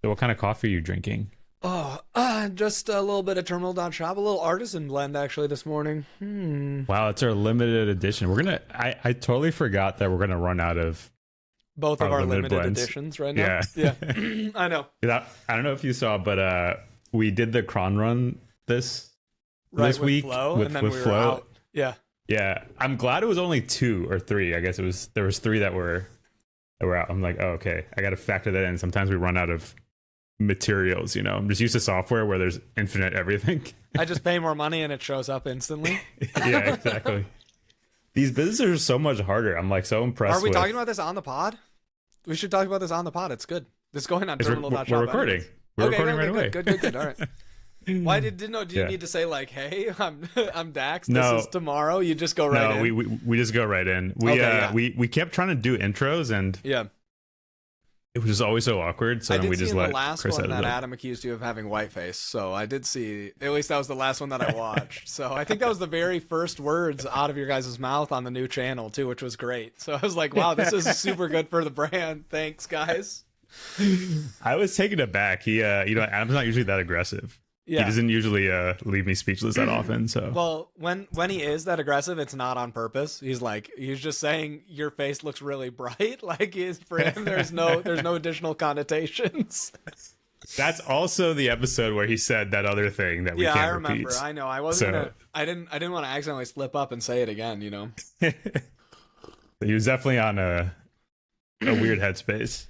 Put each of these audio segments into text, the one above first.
So what kind of coffee are you drinking? Oh, just a little bit of Terminal.shop, a little artisan blend actually this morning. Wow, it's our limited edition. I totally forgot that we're gonna run out of Both of our our limited limited blends. editions right now. Yeah. Yeah. I know. I don't know if you saw, but we did the cron run this Right, this with week Flow, with and then we were Flow. out. Yeah. Yeah, I'm glad it was only 2 or 3. I guess there was 3 that were out. I'm like, oh, okay, I got to factor that in. Sometimes we run out of materials. I'm just used to software where there's infinite everything. I just pay more money and it shows up instantly. Yeah, exactly. These businesses are so much harder. I'm like so impressed. Are we with... talking about this on the pod? We should talk about this on the pod. It's good. This is going on Terminal.shop. We're recording. anyways. We're Okay, recording okay, right away. Good. All right. Why did you need to say like, hey, I'm Dax. This No. is tomorrow. You just go right in. No, we just go right in. We kept trying to do intros and Yeah. it was just always so awkward. So I then did we see just in the let last Chris one edit that it. Adam accused you of having whiteface. So I did see, at least that was the last one that I watched. So I think that was the very first words out of your guys' mouth on the new channel too, which was great. So I was like, wow, this is super good for the brand. Thanks, guys. I was taken aback. He, Adam's not usually that aggressive. Yeah. He doesn't usually leave me speechless that often. So Well, when he is that aggressive, it's not on purpose. He's just saying your face looks really bright. Like for him, there's no additional connotations. that's also the episode where he said that other thing that we Yeah, can't I remember. repeat. I know. I wasn't. I didn't want to accidentally slip up and say it again. He was definitely on a weird headspace.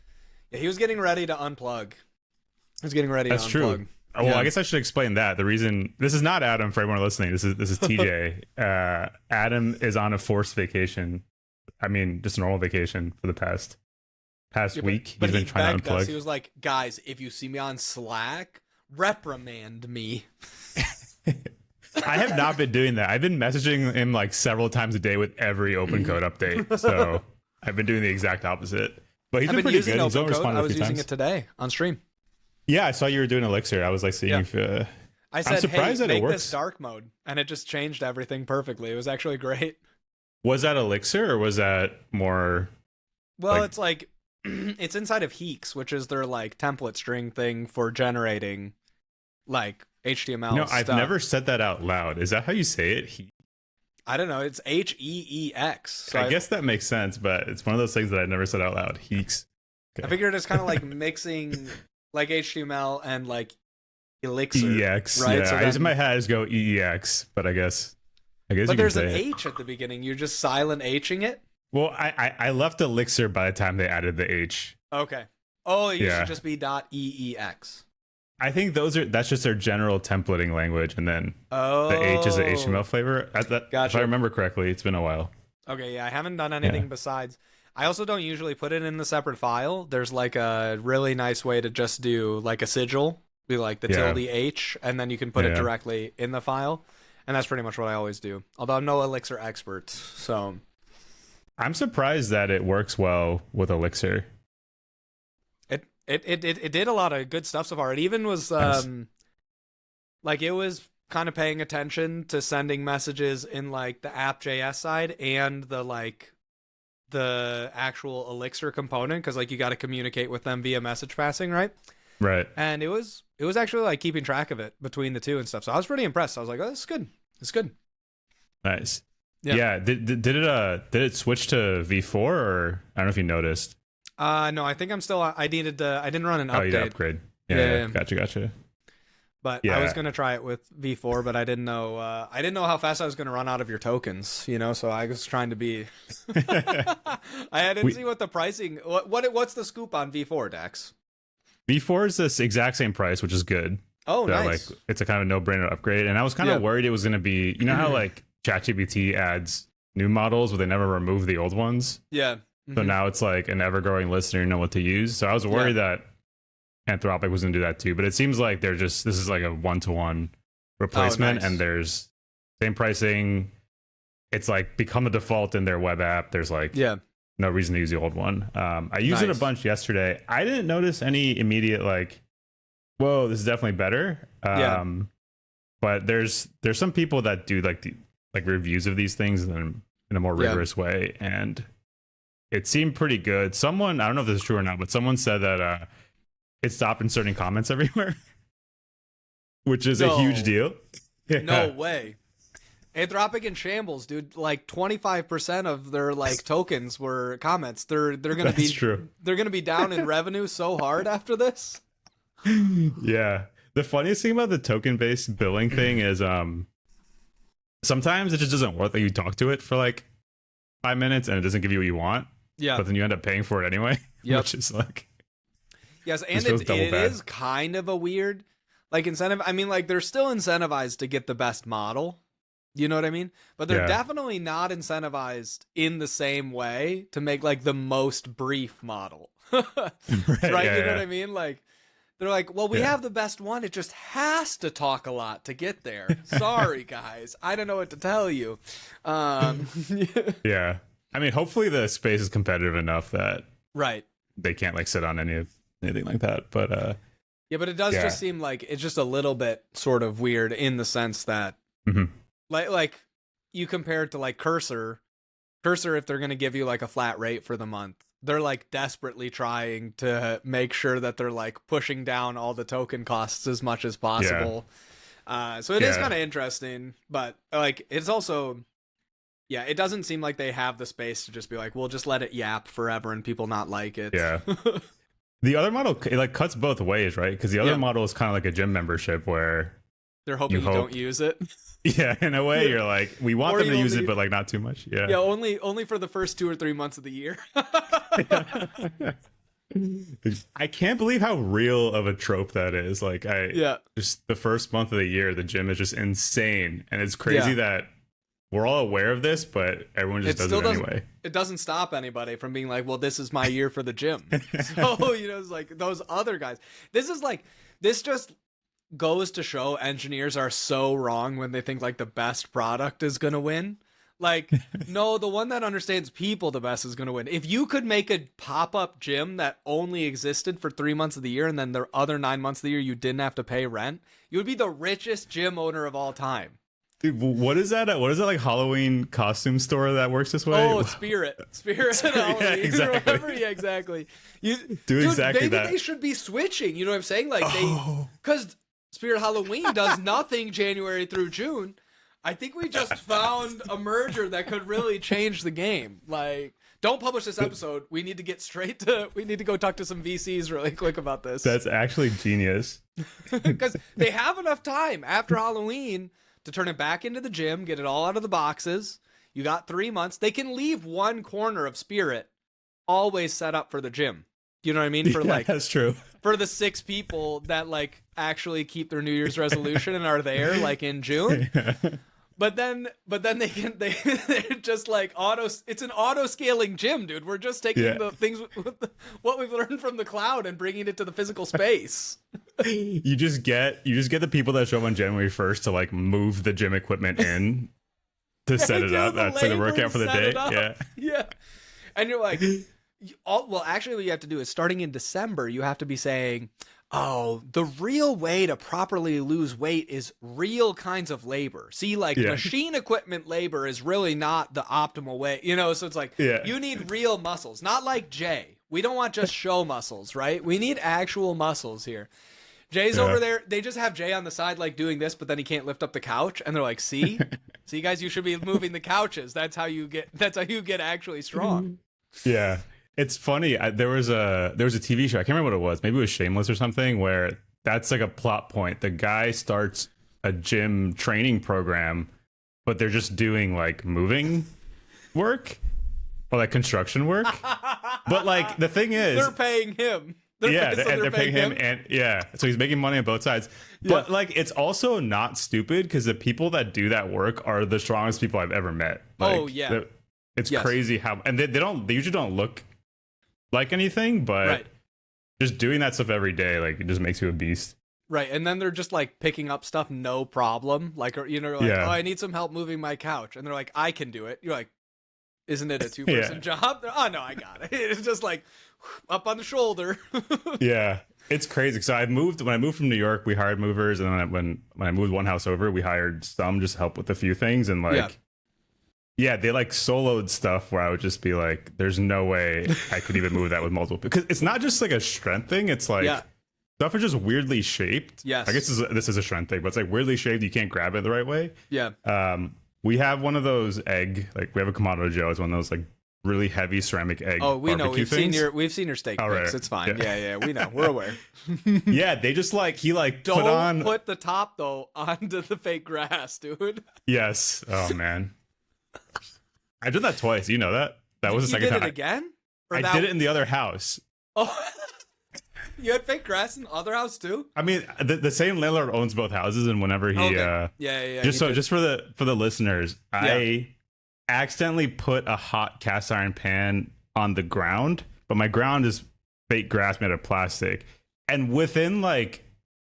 Yeah, he was getting ready to unplug. He was getting ready That's to true. unplug. Oh, well, I guess I should explain that. The reason this is not Adam for everyone listening. This is TJ. Adam is on a forced vacation. I mean, just a normal vacation for the past week. But He's he been trying to begged us. unplug. He was like, "Guys, if you see me on Slack, reprimand me." I have not been doing that. I've been messaging him like several times a day with every OpenCode update. So I've been doing the exact opposite. But he's I've been been pretty using good. He's only OpenCode. responded I a was few using times. it today on stream. Yeah, I saw you were doing Elixir. I was like seeing if I said, surprised "Hey, that it make works. this dark mode," and it just changed everything perfectly. It was actually great. was that Elixir or was that more Well, Like- it's like it's inside of Heex, which is their like template string thing for generating like HTML. No, I've stuff. never said that out loud. Is that how you say it? I don't know. It's Heex. So I guess that makes sense, but it's one of those things that I never said out loud. Heex. I figured it's kind of like mixing like HTML and like Elixir. EEX. right? Yeah, So I just in then- my head I just go EEX, but I guess But you can there's say an it. H at the beginning. You're just silent Hing it. Well, I left Elixir by the time they added the H. Okay. Oh, it used Yeah. to just be .eex. I think that's just their general templating language, and then Oh. the H is the HTML flavor. If Gotcha. I remember correctly, it's been a while. Okay, yeah, I haven't done anything Yeah. besides. I also don't usually put it in the separate file. There's like a really nice way to just do like a sigil, be like the Yeah. tilde H, and then you can put it Yeah. directly in the file. And that's pretty much what I always do. Although I'm no Elixir expert, so I'm surprised that it works well with Elixir. it did a lot of good stuff so far. It even was Nice. like it was kind of paying attention to sending messages in like the app.js side and the actual Elixir component, because like you got to communicate with them via message passing, right? Right. And it was actually like keeping track of it between the two and stuff. So I was pretty impressed. I was like, oh, this is good. It's good. Nice. Yeah. Yeah. Did it switch to V4 or I don't know if you noticed. No, I think I'm still. I didn't run an Oh, you update, upgrade. Yeah, Yeah. yeah. Gotcha. but Yeah. I was gonna try it with V4, but I didn't know. I didn't know how fast I was gonna run out of your tokens. So I was trying to be. I didn't see what the pricing. What's the scoop on V4, Dax? V4 is this exact same price, which is good. Oh, So, nice. like, it's a kind of no-brainer upgrade. And I was kind of Yeah. worried it was going to be, you know how like ChatGPT adds new models, but they never remove the old ones. Yeah. So Mhm. now it's like an ever-growing list, and you know what to use. So I was worried that Anthropic was going to do that too. But it seems like this is like a one-to-one replacement, nice. and there's same pricing. It's like become a default in their web app. There's like Yeah. no reason to use the old one. I used it a Nice. bunch yesterday. I didn't notice any immediate like, whoa, this is definitely better. Yeah. But there's some people that do like reviews of these things in a more Yeah. rigorous way, and it seemed pretty good. Someone, I don't know if this is true or not, but someone said that it stopped inserting comments everywhere, which is a No. huge deal. Yeah. No way. Anthropic and Shambles, dude, like 25% of their like tokens were comments. They're gonna be true. They're gonna be down in revenue so hard after this. Yeah. The funniest thing about the token-based billing thing is sometimes it just doesn't work. Like you talk to it for like 5 minutes and it doesn't give you what you want. Yeah. But then you end up paying for it anyway. Yep. Which is like, Yes, and feels it double bad. is kind of a weird like incentive. I mean, like they're still incentivized to get the best model. You know what I mean? But they're Yeah. definitely not incentivized in the same way to make like the most brief model. right? yeah, You know yeah. what I mean? Like they're like, well, we Yeah. have the best one. It just has to talk a lot to get there. Sorry, guys. I don't know what to tell you. Yeah. I mean, hopefully the space is competitive enough that Right. they can't like sit on anything like that. But Yeah, but it does Yeah. just seem like it's just a little bit sort of weird in the sense that mhm. like you compare it to like Cursor, if they're going to give you like a flat rate for the month, they're like desperately trying to make sure that they're like pushing down all the token costs as much as possible. So it is Yeah. kind of interesting, but like it's also, yeah, it doesn't seem like they have the space to just be like, we'll just let it yap forever and people not like it. Yeah. The other model, it like cuts both ways, right? Because the other Yeah. model is kind of like a gym membership where, They're hoping you hope- don't use it. yeah, in a way you're like, we want Or them to you use only- it, but like not too much. Yeah. Yeah, only for the first 2 or 3 months of the year. I can't believe how real of a trope that is. Like Yeah. just the first month of the year, the gym is just insane. And it's crazy Yeah. that we're all aware of this, but everyone just It does still it doesn't- anyway. It doesn't stop anybody from being like, well, this is my year for the gym. So, you know, it's like those other guys. This just goes to show engineers are so wrong when they think like the best product is going to win. Like, no, the one that understands people the best is going to win. If you could make a pop-up gym that only existed for 3 months of the year and then the other 9 months of the year you didn't have to pay rent, you would be the richest gym owner of all time. Dude, what is that? What is that like Halloween costume store that works this way? Oh, Spirit Halloween. Yeah, exactly. Remember? Yeah, exactly. Do exactly maybe that. they should be switching. You know what I'm saying? Like Oh. because Spirit Halloween does nothing January through June. I think we just found a merger that could really change the game. Like, don't publish this episode. We need to get we need to go talk to some VCs really quick about this. That's actually genius. Because they have enough time after Halloween to turn it back into the gym, get it all out of the boxes. You got 3 months. They can leave one corner of Spirit always set up for the gym. You know what I mean? For Yeah, like that's true. for the 6 people that like actually keep their New Year's resolution and are there like in June. But then they're just like it's an auto scaling gym, dude. We're just taking Yeah. the things what we've learned from the cloud and bringing it to the physical space. You just get the people that show up on January 1st to like move the gym equipment in to set it do up. the That's like the labor workout and for the set day. it up. Yeah. Yeah. And you're like, well, actually, what you have to do is starting in December, you have to be saying, oh, the real way to properly lose weight is real kinds of labor. See, like Yeah. machine equipment labor is really not the optimal way, you know? So it's like, Yeah. you need real muscles, not like Jay. We don't want just show muscles, right? We need actual muscles here. Jay's Yeah. over there. They just have Jay on the side, like doing this, but then he can't lift up the couch. And they're like, see, guys, you should be moving the couches. That's how you get actually strong. Yeah. It's funny. There was a TV show. I can't remember what it was. Maybe it was Shameless or something, where that's like a plot point. The guy starts a gym training program, but they're just doing like moving work or like construction work. But like the thing is, They're paying him. they're paying him, and so he's making money on both sides. But like, it's also not stupid because the people that do that work are the strongest people I've ever met. Like, Oh, yeah. it's Yes. crazy how, and they usually don't look like anything, but Right. just doing that stuff every day, like it just makes you a beast. Right. And then they're just like picking up stuff, no problem. Like, you know, like, Yeah. oh, I need some help moving my couch. And they're like, I can do it. You're like, isn't it a 2-person job? Oh, no, I got it. It's just like up on the shoulder. Yeah, it's crazy. So when I moved from New York, we hired movers, and then when I moved one house over, we hired some just to help with a few things, and like. Yeah, they like soloed stuff where I would just be like, there's no way I could even move that with multiple, because it's not just like a strength thing. It's like stuff is just weirdly shaped. Yes. I guess this is a Shren thing, but it's like weirdly shaped. You can't grab it the right way. Yeah. We have one of those egg, like we have a Kamado Joe. It's one of those like really heavy ceramic egg. Oh, we know. We've Seen your steak pics. Right. It's fine. Yeah. We know. We're aware. Yeah, they just like Don't put the top though onto the fake grass, dude. Yes. Oh man. I did that twice. You know that? That was the second time. You did it again? I did it in the other house. Oh, you had fake grass in the other house too? I mean, the same landlord owns both houses, and whenever he, yeah. Just for the listeners, I accidentally put a hot cast iron pan on the ground, but my ground is fake grass made of plastic, and within like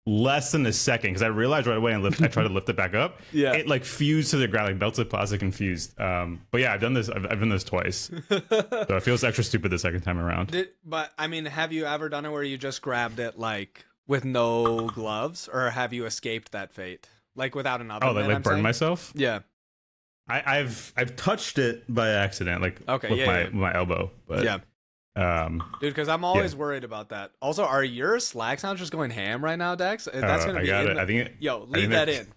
less than a second, because I realized right away and I tried to lift it back up. Yeah, it like fused to the ground, like melted plastic and fused. But yeah, I've done this twice, so it feels extra stupid the second time around. But I mean, have you ever done it where you just grabbed it like with no gloves, or have you escaped that fate, like without an oven? Oh, like burned myself? Yeah, I've touched it by accident, like with my elbow. But yeah. Dude, because I'm always worried about that. Also, are your Slack sounds just going ham right now, Dex? That's gonna be. I think leave that in.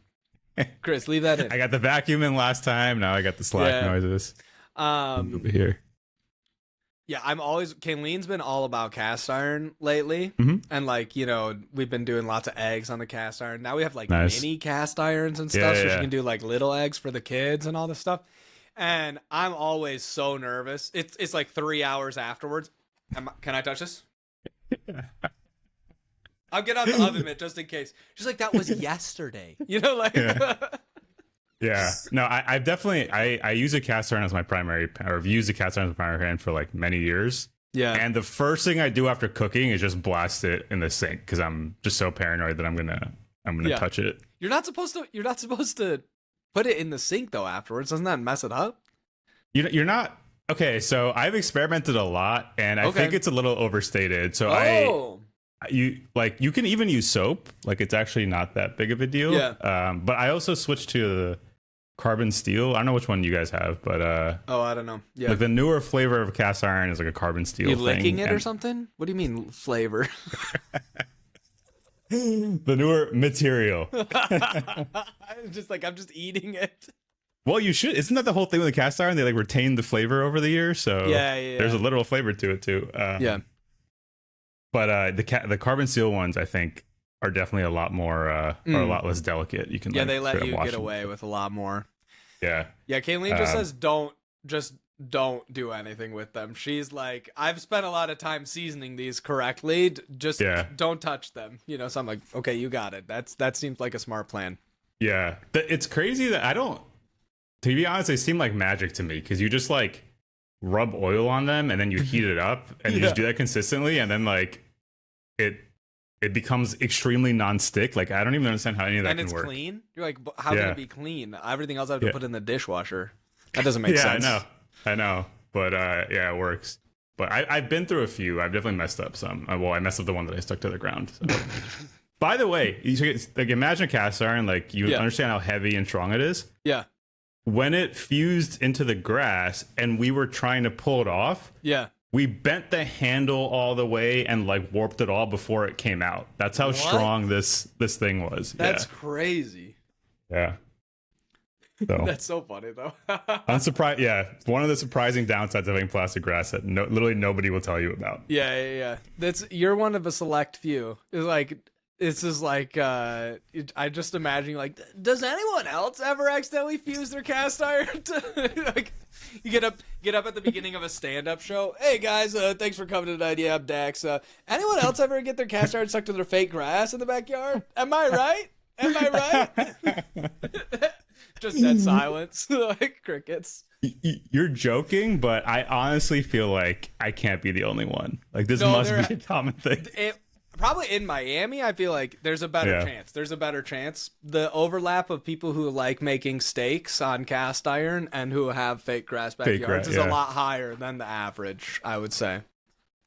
Chris, leave that in. I got the vacuum in last time. Now I got the Slack noises. Over here. Yeah, I'm always. Kayleen's been all about cast iron lately, and like we've been doing lots of eggs on the cast iron. Now we have like mini cast irons and stuff, so she can do like little eggs for the kids and all this stuff. And I'm always so nervous. It's like 3 hours afterwards. Can I touch this? I'll get out the oven mitt just in case. She's like, that was yesterday. Like. Yeah. No, I've definitely I use a cast iron as my primary, or have used a cast iron as my primary hand for like many years. Yeah. And the first thing I do after cooking is just blast it in the sink because I'm just so paranoid that I'm gonna touch it. You're not supposed to put it in the sink though afterwards. Doesn't that mess it up? You're not. Okay, so I've experimented a lot, and I think it's a little overstated. So you can even use soap. Like it's actually not that big of a deal. Yeah. But I also switched to the carbon steel. I don't know which one you guys have, but I don't know. Yeah. Like the newer flavor of cast iron is like a carbon steel. You licking it or something? What do you mean flavor? The newer material. I'm just eating it. Well, you should. Isn't that the whole thing with the cast iron? They like retain the flavor over the years, so there's a literal flavor to it too. But the carbon steel ones, I think, are definitely a lot more, are a lot less delicate. You can they let you get away with a lot more. Yeah. Kayleen just says don't do anything with them. She's like, I've spent a lot of time seasoning these correctly. Just don't touch them. So I'm like, okay, you got it. That seems like a smart plan. Yeah. It's crazy that I don't, to be honest, they seem like magic to me because you just like rub oil on them and then you heat it up and you just do that consistently. And then like it becomes extremely non-stick. Like I don't even understand how any of that can work. And it's clean. You're like, how can it be clean? Everything else I have to put in the dishwasher. That doesn't make sense. I know, but it works. But I've been through a few. I've definitely messed up some. I messed up the one that I stuck to the ground. So. By the way, like imagine a cast iron. Like you understand how heavy and strong it is. Yeah. When it fused into the grass and we were trying to pull it off. Yeah. We bent the handle all the way and like warped it all before it came out. That's how strong this thing was. That's crazy. Yeah. So. That's so funny though. I'm surprised. Yeah, one of the surprising downsides of having plastic grass that literally nobody will tell you about. Yeah. You're one of a select few. It's just like I just imagine like, does anyone else ever accidentally fuse their cast iron? Like you get up at the beginning of a stand-up show. Hey guys, thanks for coming tonight. Yeah, I'm Dax. Anyone else ever get their cast iron stuck to their fake grass in the backyard? Am I right? Just dead silence, like crickets. You're joking, but I honestly feel like I can't be the only one. Like this must be a common thing. Probably in Miami, I feel like there's a better chance. There's a better chance. The overlap of people who like making steaks on cast iron and who have fake grass backyards is a lot higher than the average, I would say.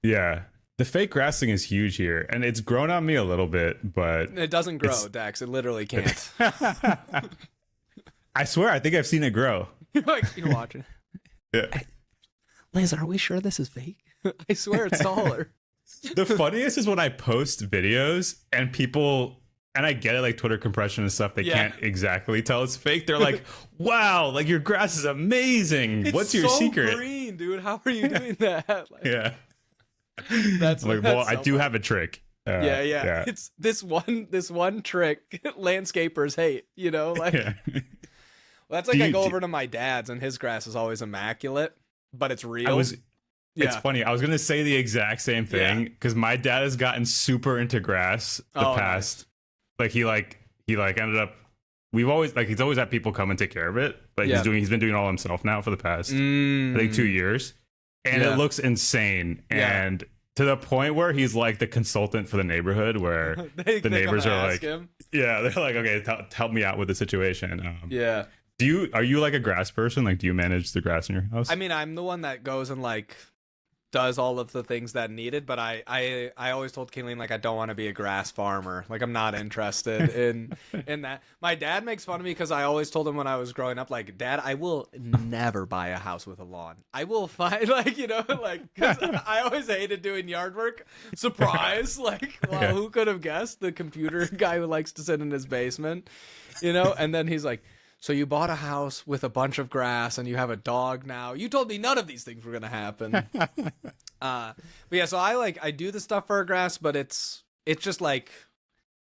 Yeah. The fake grass thing is huge here, and it's grown on me a little bit, but... It doesn't grow, Dax. It literally can't. I swear, I think I've seen it grow. You're watching. Yeah. Liz, are we sure this is fake? I swear it's taller. The funniest is when I post videos and people, and I get it, like Twitter compression and stuff, they can't exactly tell it's fake. They're like, wow, like your grass is amazing. What's your secret? Green, dude. How are you doing that? Like, Yeah. That's like, that's well, so I do have a trick. yeah. It's this one trick landscapers hate, you know, like well, that's like I go over to my dad's and his grass is always immaculate, but it's real. It's funny. I was going to say the exact same thing because my dad has gotten super into grass the past. Nice. Like he ended up, he's always had people come and take care of it, but he's been doing it all himself now for the past, I think 2 years. And it looks insane. And to the point where he's like the consultant for the neighborhood where the neighbors are like, they're like, okay, help me out with the situation. Are you like a grass person? Like, do you manage the grass in your house? I mean, I'm the one that goes and like does all of the things that needed, but I always told Kayleen, like, I don't want to be a grass farmer. Like, I'm not interested in that. My dad makes fun of me because I always told him when I was growing up, like, Dad, I will never buy a house with a lawn. I will find, like, you know, like, because I always hated doing yard work. Surprise. Like, wow, who could have guessed? The computer guy who likes to sit in his basement, you know? And then he's like, so you bought a house with a bunch of grass and you have a dog now. You told me none of these things were going to happen. But yeah, so I do the stuff for our grass, but it's just like,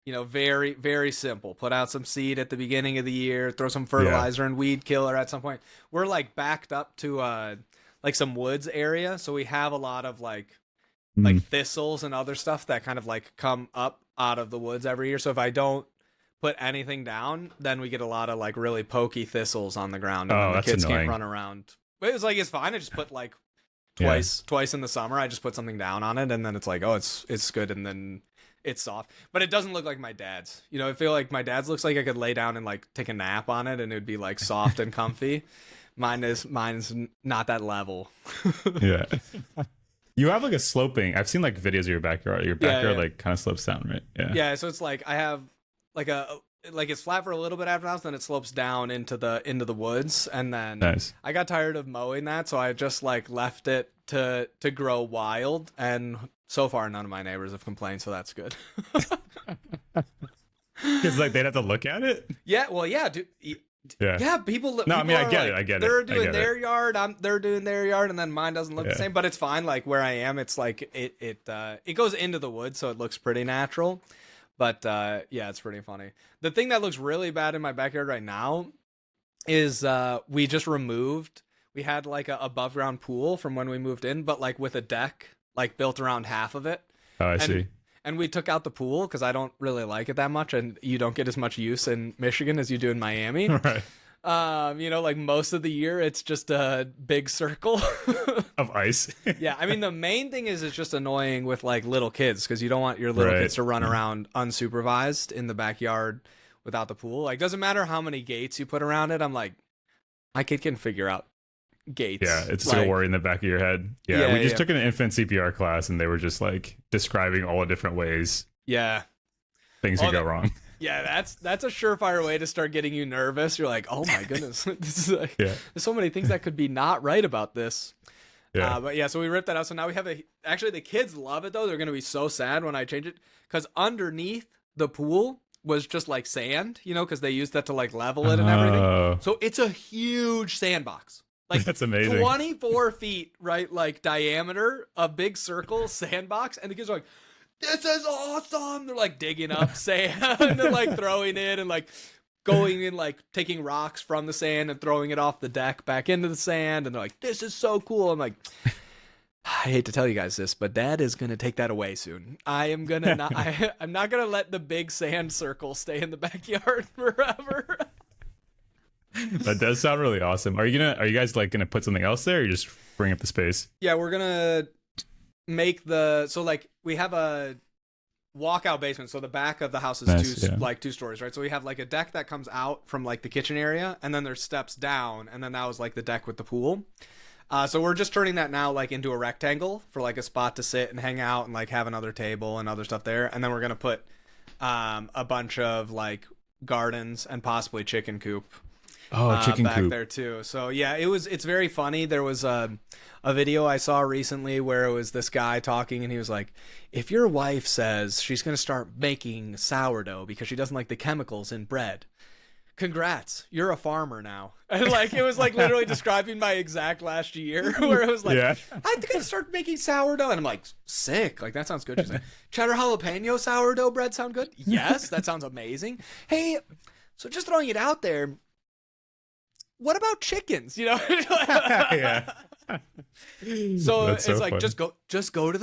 you know, very, very simple. Put out some seed at the beginning of the year, throw some fertilizer and weed killer at some point. We're like backed up to like some woods area. So we have a lot of like thistles and other stuff that kind of like come up out of the woods every year. So if I don't put anything down, then we get a lot of like really pokey thistles on the ground, and then the kids can't run around. But it's fine. I just put like twice in the summer. I just put something down on it, and then it's like, oh, it's good, and then it's soft. But it doesn't look like my dad's. You know, I feel like my dad's looks like I could lay down and like take a nap on it, and it would be like soft and comfy. Mine's not that level. Yeah. You have like a sloping. I've seen like videos of your backyard. Your backyard like kind of slopes down, right? Yeah. Yeah. So it's like I have like it's flat for a little bit after the house, then it slopes down into the woods, and then I got tired of mowing that, so I just like left it to grow wild, and so far none of my neighbors have complained, so that's good. Because like they'd have to look at it. Yeah, well, yeah, dude. Yeah, people. No, I mean, I get like, it. They're doing their yard. They're doing their yard, and then mine doesn't look the same. But it's fine. Like where I am, it's like it goes into the woods, so it looks pretty natural. But yeah, it's pretty funny. The thing that looks really bad in my backyard right now is we just removed. We had like a above ground pool from when we moved in, but like with a deck like built around half of it. Oh, I see. And we took out the pool because I don't really like it that much, and you don't get as much use in Michigan as you do in Miami. Right. You know, like most of the year, it's just a big circle of ice. Yeah, I mean, the main thing is it's just annoying with like little kids because you don't want your little kids to run around unsupervised in the backyard without the pool. Like, doesn't matter how many gates you put around it. I'm like, my kid can figure out gates. Yeah, it's still worry in the back of your head. Yeah, we just took an infant CPR class, and they were just like describing all the different ways. Yeah, things could go wrong. Yeah, that's a surefire way to start getting you nervous. You're like, oh my goodness, this is like, there's so many things that could be not right about this. Yeah. But yeah, so we ripped that out. So now we have actually the kids love it though. They're going to be so sad when I change it because underneath the pool was just like sand, you know, because they used that to like level it and everything. So it's a huge sandbox. Like that's amazing. 24 feet, right? Like diameter, a big circle sandbox. And the kids are like, this is awesome. They're like digging up sand and like throwing it and like going in, like taking rocks from the sand and throwing it off the deck back into the sand. And they're like, this is so cool. I'm like, I hate to tell you guys this, but Dad is going to take that away soon. I'm not going to let the big sand circle stay in the backyard forever. That does sound really awesome. Are you guys like gonna put something else there, or you just bring up the space? Yeah, we're gonna make so like we have a walkout basement, so the back of the house is like 2 stories, right? So we have like a deck that comes out from like the kitchen area, and then there's steps down, and then that was like the deck with the pool. So we're just turning that now like into a rectangle for like a spot to sit and hang out and like have another table and other stuff there, and then we're gonna put a bunch of like gardens and possibly chicken coop. chicken back coop. there too. So yeah, it's very funny. There was a video I saw recently where it was this guy talking, and he was like, if your wife says she's going to start making sourdough because she doesn't like the chemicals in bread, congrats, you're a farmer now. And like, it was like literally describing my exact last year where it was like, Yeah. I'm gonna start making sourdough, and I'm like, sick, like that sounds good. She's like, cheddar jalapeno sourdough bread sound good? Yes, that sounds amazing. Hey, so just throwing it out there, what about chickens? You know? Yeah. So That's it's so like, funny. just go to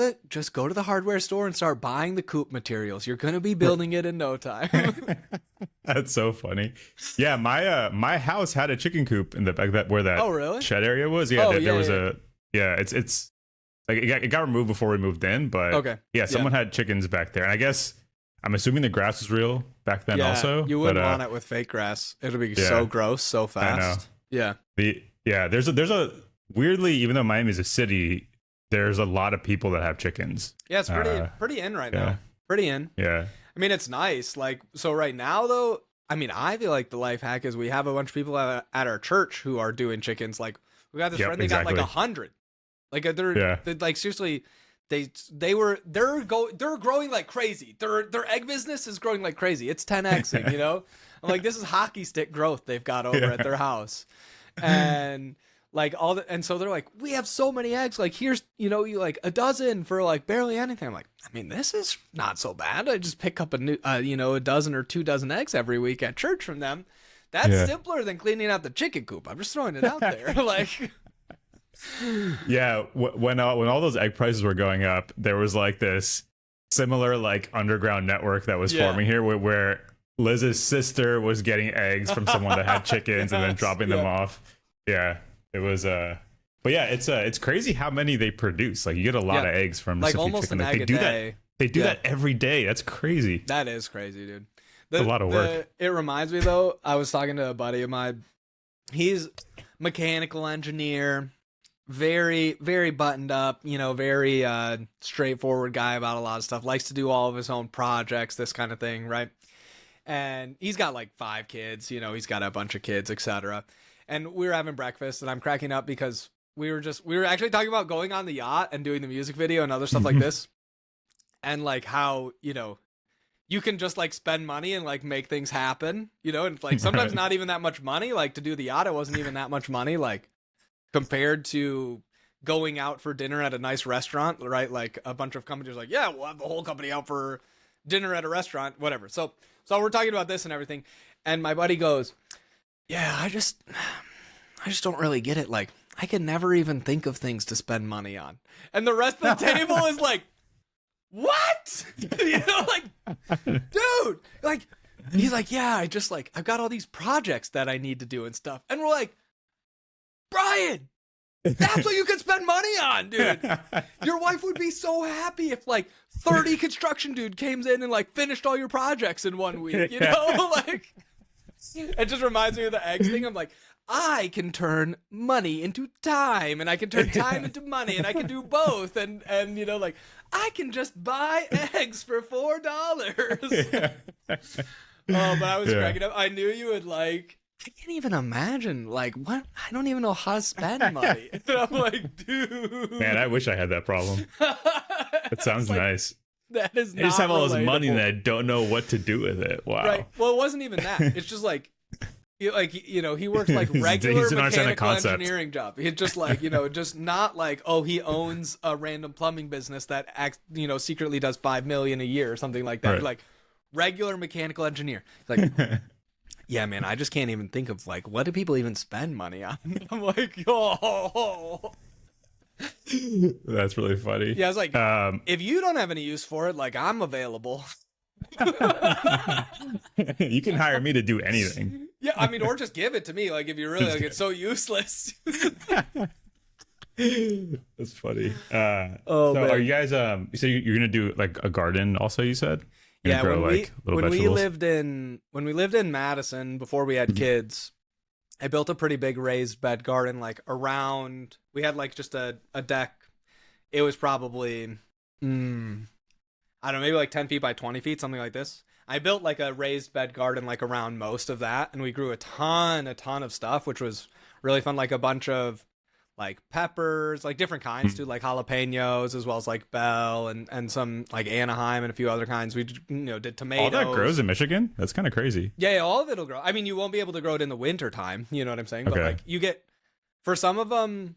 the hardware store and start buying the coop materials. You're gonna be building it in no time. That's so funny. Yeah, my house had a chicken coop in the back, that where that Oh, really? shed area was. Yeah, Oh, there yeah, was yeah. it's like it got removed before we moved in, but Okay. yeah, someone had chickens back there, and I guess I'm assuming the grass was real back then also. You wouldn't but, want it with fake grass. It'll be yeah. so gross so fast. Yeah. There's a weirdly, even though Miami is a city, there's a lot of people that have chickens. Yeah, it's pretty in right yeah. now. Pretty in. Yeah. I mean, it's nice. Like, so right now though, I mean, I feel like the life hack is we have a bunch of people at our church who are doing chickens. Like, we got this friend, they got like 100. Like they're like seriously, they're growing like crazy. Their egg business is growing like crazy. It's 10xing, you know? I'm like, this is hockey stick growth they've got over at their house. And like and so they're like, we have so many eggs. Like, here's, you like a dozen for like barely anything. I'm like, I mean, this is not so bad. I just pick up a dozen or 2 dozen eggs every week at church from them. That's simpler than cleaning out the chicken coop. I'm just throwing it out there. Like, yeah, when all those egg prices were going up, there was like this similar like underground network that was forming here where Liz's sister was getting eggs from someone that had chickens and then dropping them off. Yeah, it was but yeah, it's crazy how many they produce. Like, you get a lot of eggs from like Mississippi almost chicken. an Like, egg a day. They do that every day. That's crazy. That is crazy, dude. A lot of work. It reminds me though, I was talking to a buddy of mine. He's mechanical engineer, very, very buttoned up, very straightforward guy about a lot of stuff, likes to do all of his own projects, this kind of thing, right? And he's got like 5 kids, he's got a bunch of kids, etc. And we were having breakfast, and I'm cracking up because we were actually talking about going on the yacht and doing the music video and other stuff like this. And like how, you can just like spend money and like make things happen, and like sometimes not even that much money. Like, to do the yacht, it wasn't even that much money, like compared to going out for dinner at a nice restaurant, right? Like, a bunch of companies are like, yeah, we'll have the whole company out for dinner at a restaurant, whatever. So we're talking about this and everything. And my buddy goes, yeah, I just don't really get it. Like, I can never even think of things to spend money on. And the rest of the table is like, what? Like, dude, like, he's like, yeah, I've got all these projects that I need to do and stuff. And we're like, Brian, that's what you can spend money on, dude. Your wife would be so happy if like 30 construction dude came in and like finished all your projects in 1 week, like, it just reminds me of the eggs thing. I'm like, I can turn money into time, and I can turn time into money, and I can do both. And like, I can just buy eggs for $4. Oh, but I was cracking up. I knew you would like, I can't even imagine, like, what? I don't even know how to spend money. And I'm like, dude. Man, I wish I had that problem. That sounds like, nice. That is not I just have all relatable. this money and I don't know what to do with it. Wow. Right. Well, it wasn't even that. It's just like, he works like regular He's mechanical engineering job. He's just like, just not like, oh, he owns a random plumbing business that secretly does $5 million a year or something like that. Right. Like, regular mechanical engineer. Like, yeah, man, I just can't even think of like, what do people even spend money on? I'm like, oh. That's really funny. Yeah, I was like, if you don't have any use for it, like, I'm available. You can hire me to do anything. Yeah, I mean, or just give it to me. Like, if you really like, it's so useless. That's funny. So man. are you guys? You said you're gonna do like a garden? Also, you said. Yeah, grow, when we lived in Madison before we had kids, I built a pretty big raised bed garden, like around. We had like just a deck. It was probably, I don't know, maybe like 10 feet by 20 feet, something like this. I built like a raised bed garden like around most of that, and we grew a ton of stuff, which was really fun. Like a bunch of like peppers, like different kinds too, like jalapenos, as well as like bell and some like Anaheim and a few other kinds. We did tomatoes. All that grows in Michigan? That's kind of crazy. Yeah, all of it'll grow. I mean, you won't be able to grow it in the winter time. You know what I'm saying? Okay. But like you get, for some of them,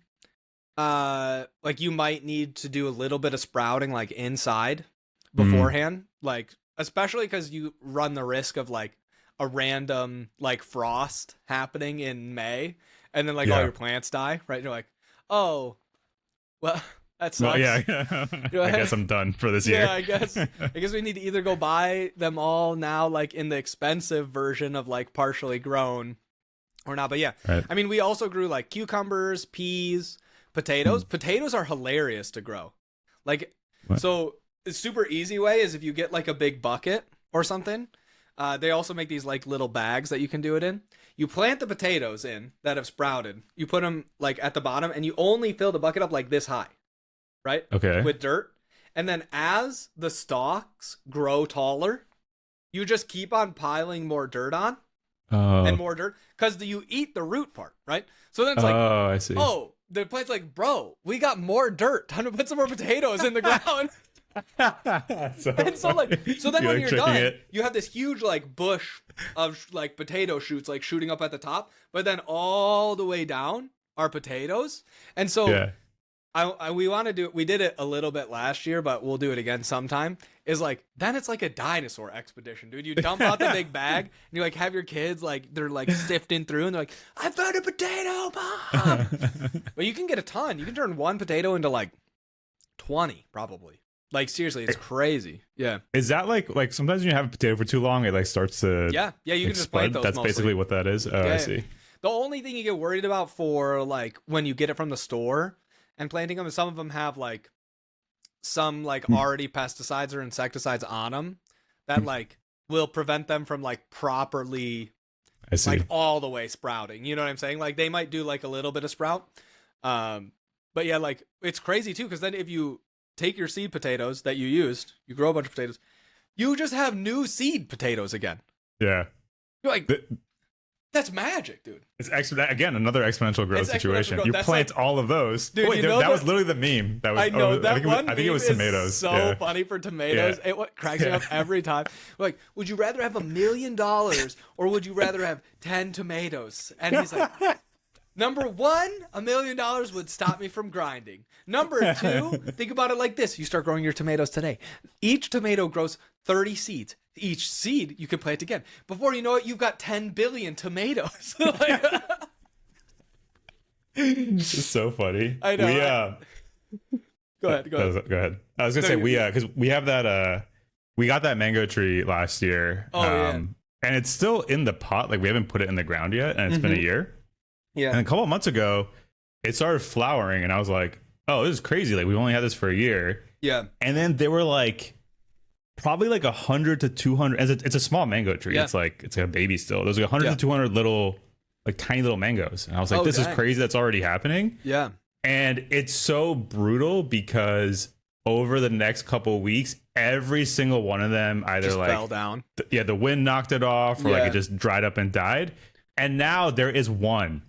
like you might need to do a little bit of sprouting like inside beforehand, like especially because you run the risk of like a random like frost happening in May, and then like all your plants die, right? You're like, oh, well, that sucks. Well, yeah. I guess I'm done for this year. Yeah, I guess we need to either go buy them all now, like in the expensive version of like partially grown, or not. But yeah, right. I mean, we also grew like cucumbers, peas, potatoes. Potatoes are hilarious to grow. Like, so the super easy way is if you get like a big bucket or something. They also make these like little bags that you can do it in. You plant the potatoes in that have sprouted. You put them like at the bottom, and you only fill the bucket up like this high, right? Okay. With dirt. And then as the stalks grow taller, you just keep on piling more dirt on and more dirt, because you eat the root part, right? So then it's like, oh, I see. Oh, the plant's like, bro, we got more dirt. Time to put some more potatoes in the ground. So then when you're done, you have this huge like bush of like potato shoots like shooting up at the top, but then all the way down are potatoes. And so we did it a little bit last year, but we'll do it again sometime. Is like, then it's like a dinosaur expedition, dude. You dump out the big bag and you like have your kids like, they're like sifting through and they're like, I found a potato, Mom. But you can get a ton. You can turn one potato into like 20 probably. Like, seriously, it's crazy. Yeah. Is that like sometimes when you have a potato for too long, it like starts to yeah, you can just plant those. That's mostly. Basically what that is. Oh, yeah, I see. The only thing you get worried about for like when you get it from the store and planting them is some of them have like some like already pesticides or insecticides on them that like will prevent them from like properly like all the way sprouting. You know what I'm saying? Like they might do like a little bit of sprout. But yeah, like it's crazy too, because then if you take your seed potatoes that you used, you grow a bunch of potatoes, you just have new seed potatoes again. Yeah. You're like, that's magic, dude. It's again, another exponential growth situation. You That's plant all of those. Dude, wait, that was literally the meme. That was, I know that I think it was tomatoes. So funny for tomatoes. Yeah. It cracks me up every time. Like, would you rather have $1 million or would you rather have 10 tomatoes? And he's like, number one, $1 million would stop me from grinding. Number two, think about it like this. You start growing your tomatoes today. Each tomato grows 30 seeds. Each seed you can plant again. Before you know it, you've got 10 billion tomatoes. It's so funny. I know. Go ahead. Go ahead. I was gonna say because we have that we got that mango tree last year. And it's still in the pot. Like we haven't put it in the ground yet, and it's been a year. Yeah. And a couple of months ago, it started flowering, and I was like, "Oh, this is crazy! Like we've only had this for a year." Yeah. And then they were like, probably like 100 to 200. It's a small mango tree. Yeah. It's like a baby still. There's like 100 to 200 little, like tiny little mangoes, and I was like, "This is crazy! That's already happening." Yeah. And it's so brutal because over the next couple of weeks, every single one of them either just like fell down. The wind knocked it off, or like it just dried up and died. And now there is one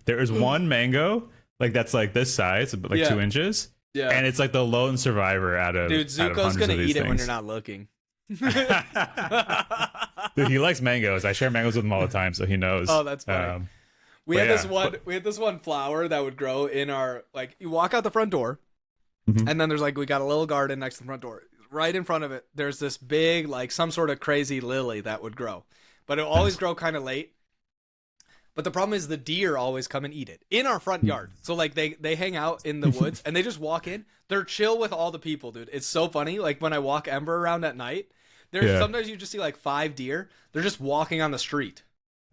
mango, like that's like this size, like 2 inches. Yeah. And it's like the lone survivor out of dude, Zuko's gonna eat it when you're not looking. Dude, he likes mangoes. I share mangoes with him all the time, so he knows. Oh, that's funny. We had this one flower that would grow in our, like, you walk out the front door, and then there's like, we got a little garden next to the front door. Right in front of it, there's this big, like, some sort of crazy lily that would grow. But it would always grow kind of late. But the problem is the deer always come and eat it in our front yard. So like they hang out in the woods and they just walk in. They're chill with all the people, dude. It's so funny. Like when I walk Ember around at night, sometimes you just see like 5 deer. They're just walking on the street.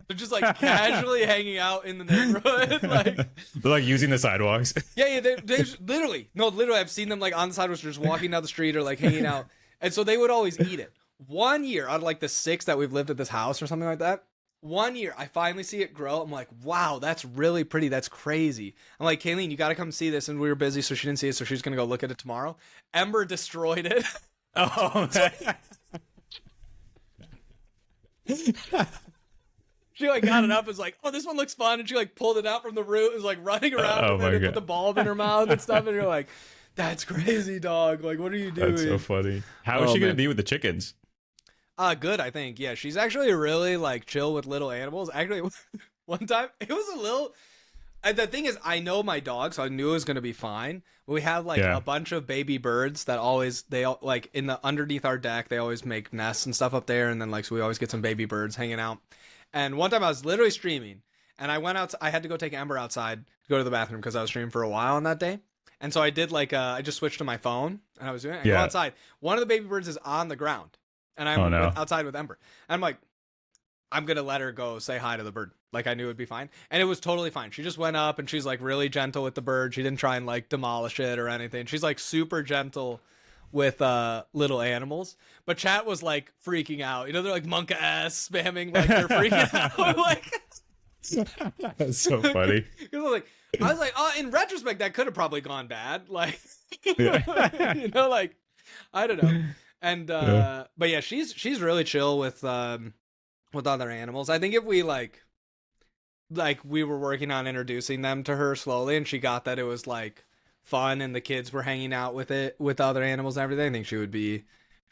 They're just like casually hanging out in the neighborhood. Like they're like using the sidewalks. Yeah. They literally I've seen them like on the sidewalks, just walking down the street or like hanging out. And so they would always eat it. 1 year out of like the 6 that we've lived at this house or something like that. 1 year, I finally see it grow. I'm like, wow, that's really pretty. That's crazy. I'm like, Kayleen, you got to come see this. And we were busy, so she didn't see it. So she's going to go look at it tomorrow. Ember destroyed it. Oh, man. She like got it up and was like, oh, this one looks fun. And she like pulled it out from the root and was like running around with it and put the bulb in her mouth and stuff. And you're like, that's crazy, dog. Like, what are you doing? That's so funny. How is she going to be with the chickens? Good, I think. Yeah, she's actually really like chill with little animals. Actually, one time it was a little. The thing is, I know my dog, so I knew it was gonna be fine. But we have like a bunch of baby birds that like in the underneath our deck. They always make nests and stuff up there, and then like so we always get some baby birds hanging out. And one time I was literally streaming, and I went out. I had to go take Ember outside to go to the bathroom because I was streaming for a while on that day. And so I did like I just switched to my phone, and I was doing it. I go outside. One of the baby birds is on the ground. And I'm outside with Ember. And I'm like, I'm going to let her go say hi to the bird. Like, I knew it would be fine. And it was totally fine. She just went up and she's, like, really gentle with the bird. She didn't try and, like, demolish it or anything. She's, like, super gentle with little animals. But chat was, like, freaking out. You know, they're, like, monka-ass spamming. Like, they're freaking out. Like, that's so funny. I was like, oh, in retrospect, that could have probably gone bad. Like, you know, like, I don't know. And but yeah, she's really chill with other animals. I think if we like we were working on introducing them to her slowly, and she got that it was like fun, and the kids were hanging out with it with other animals and everything, I think she would be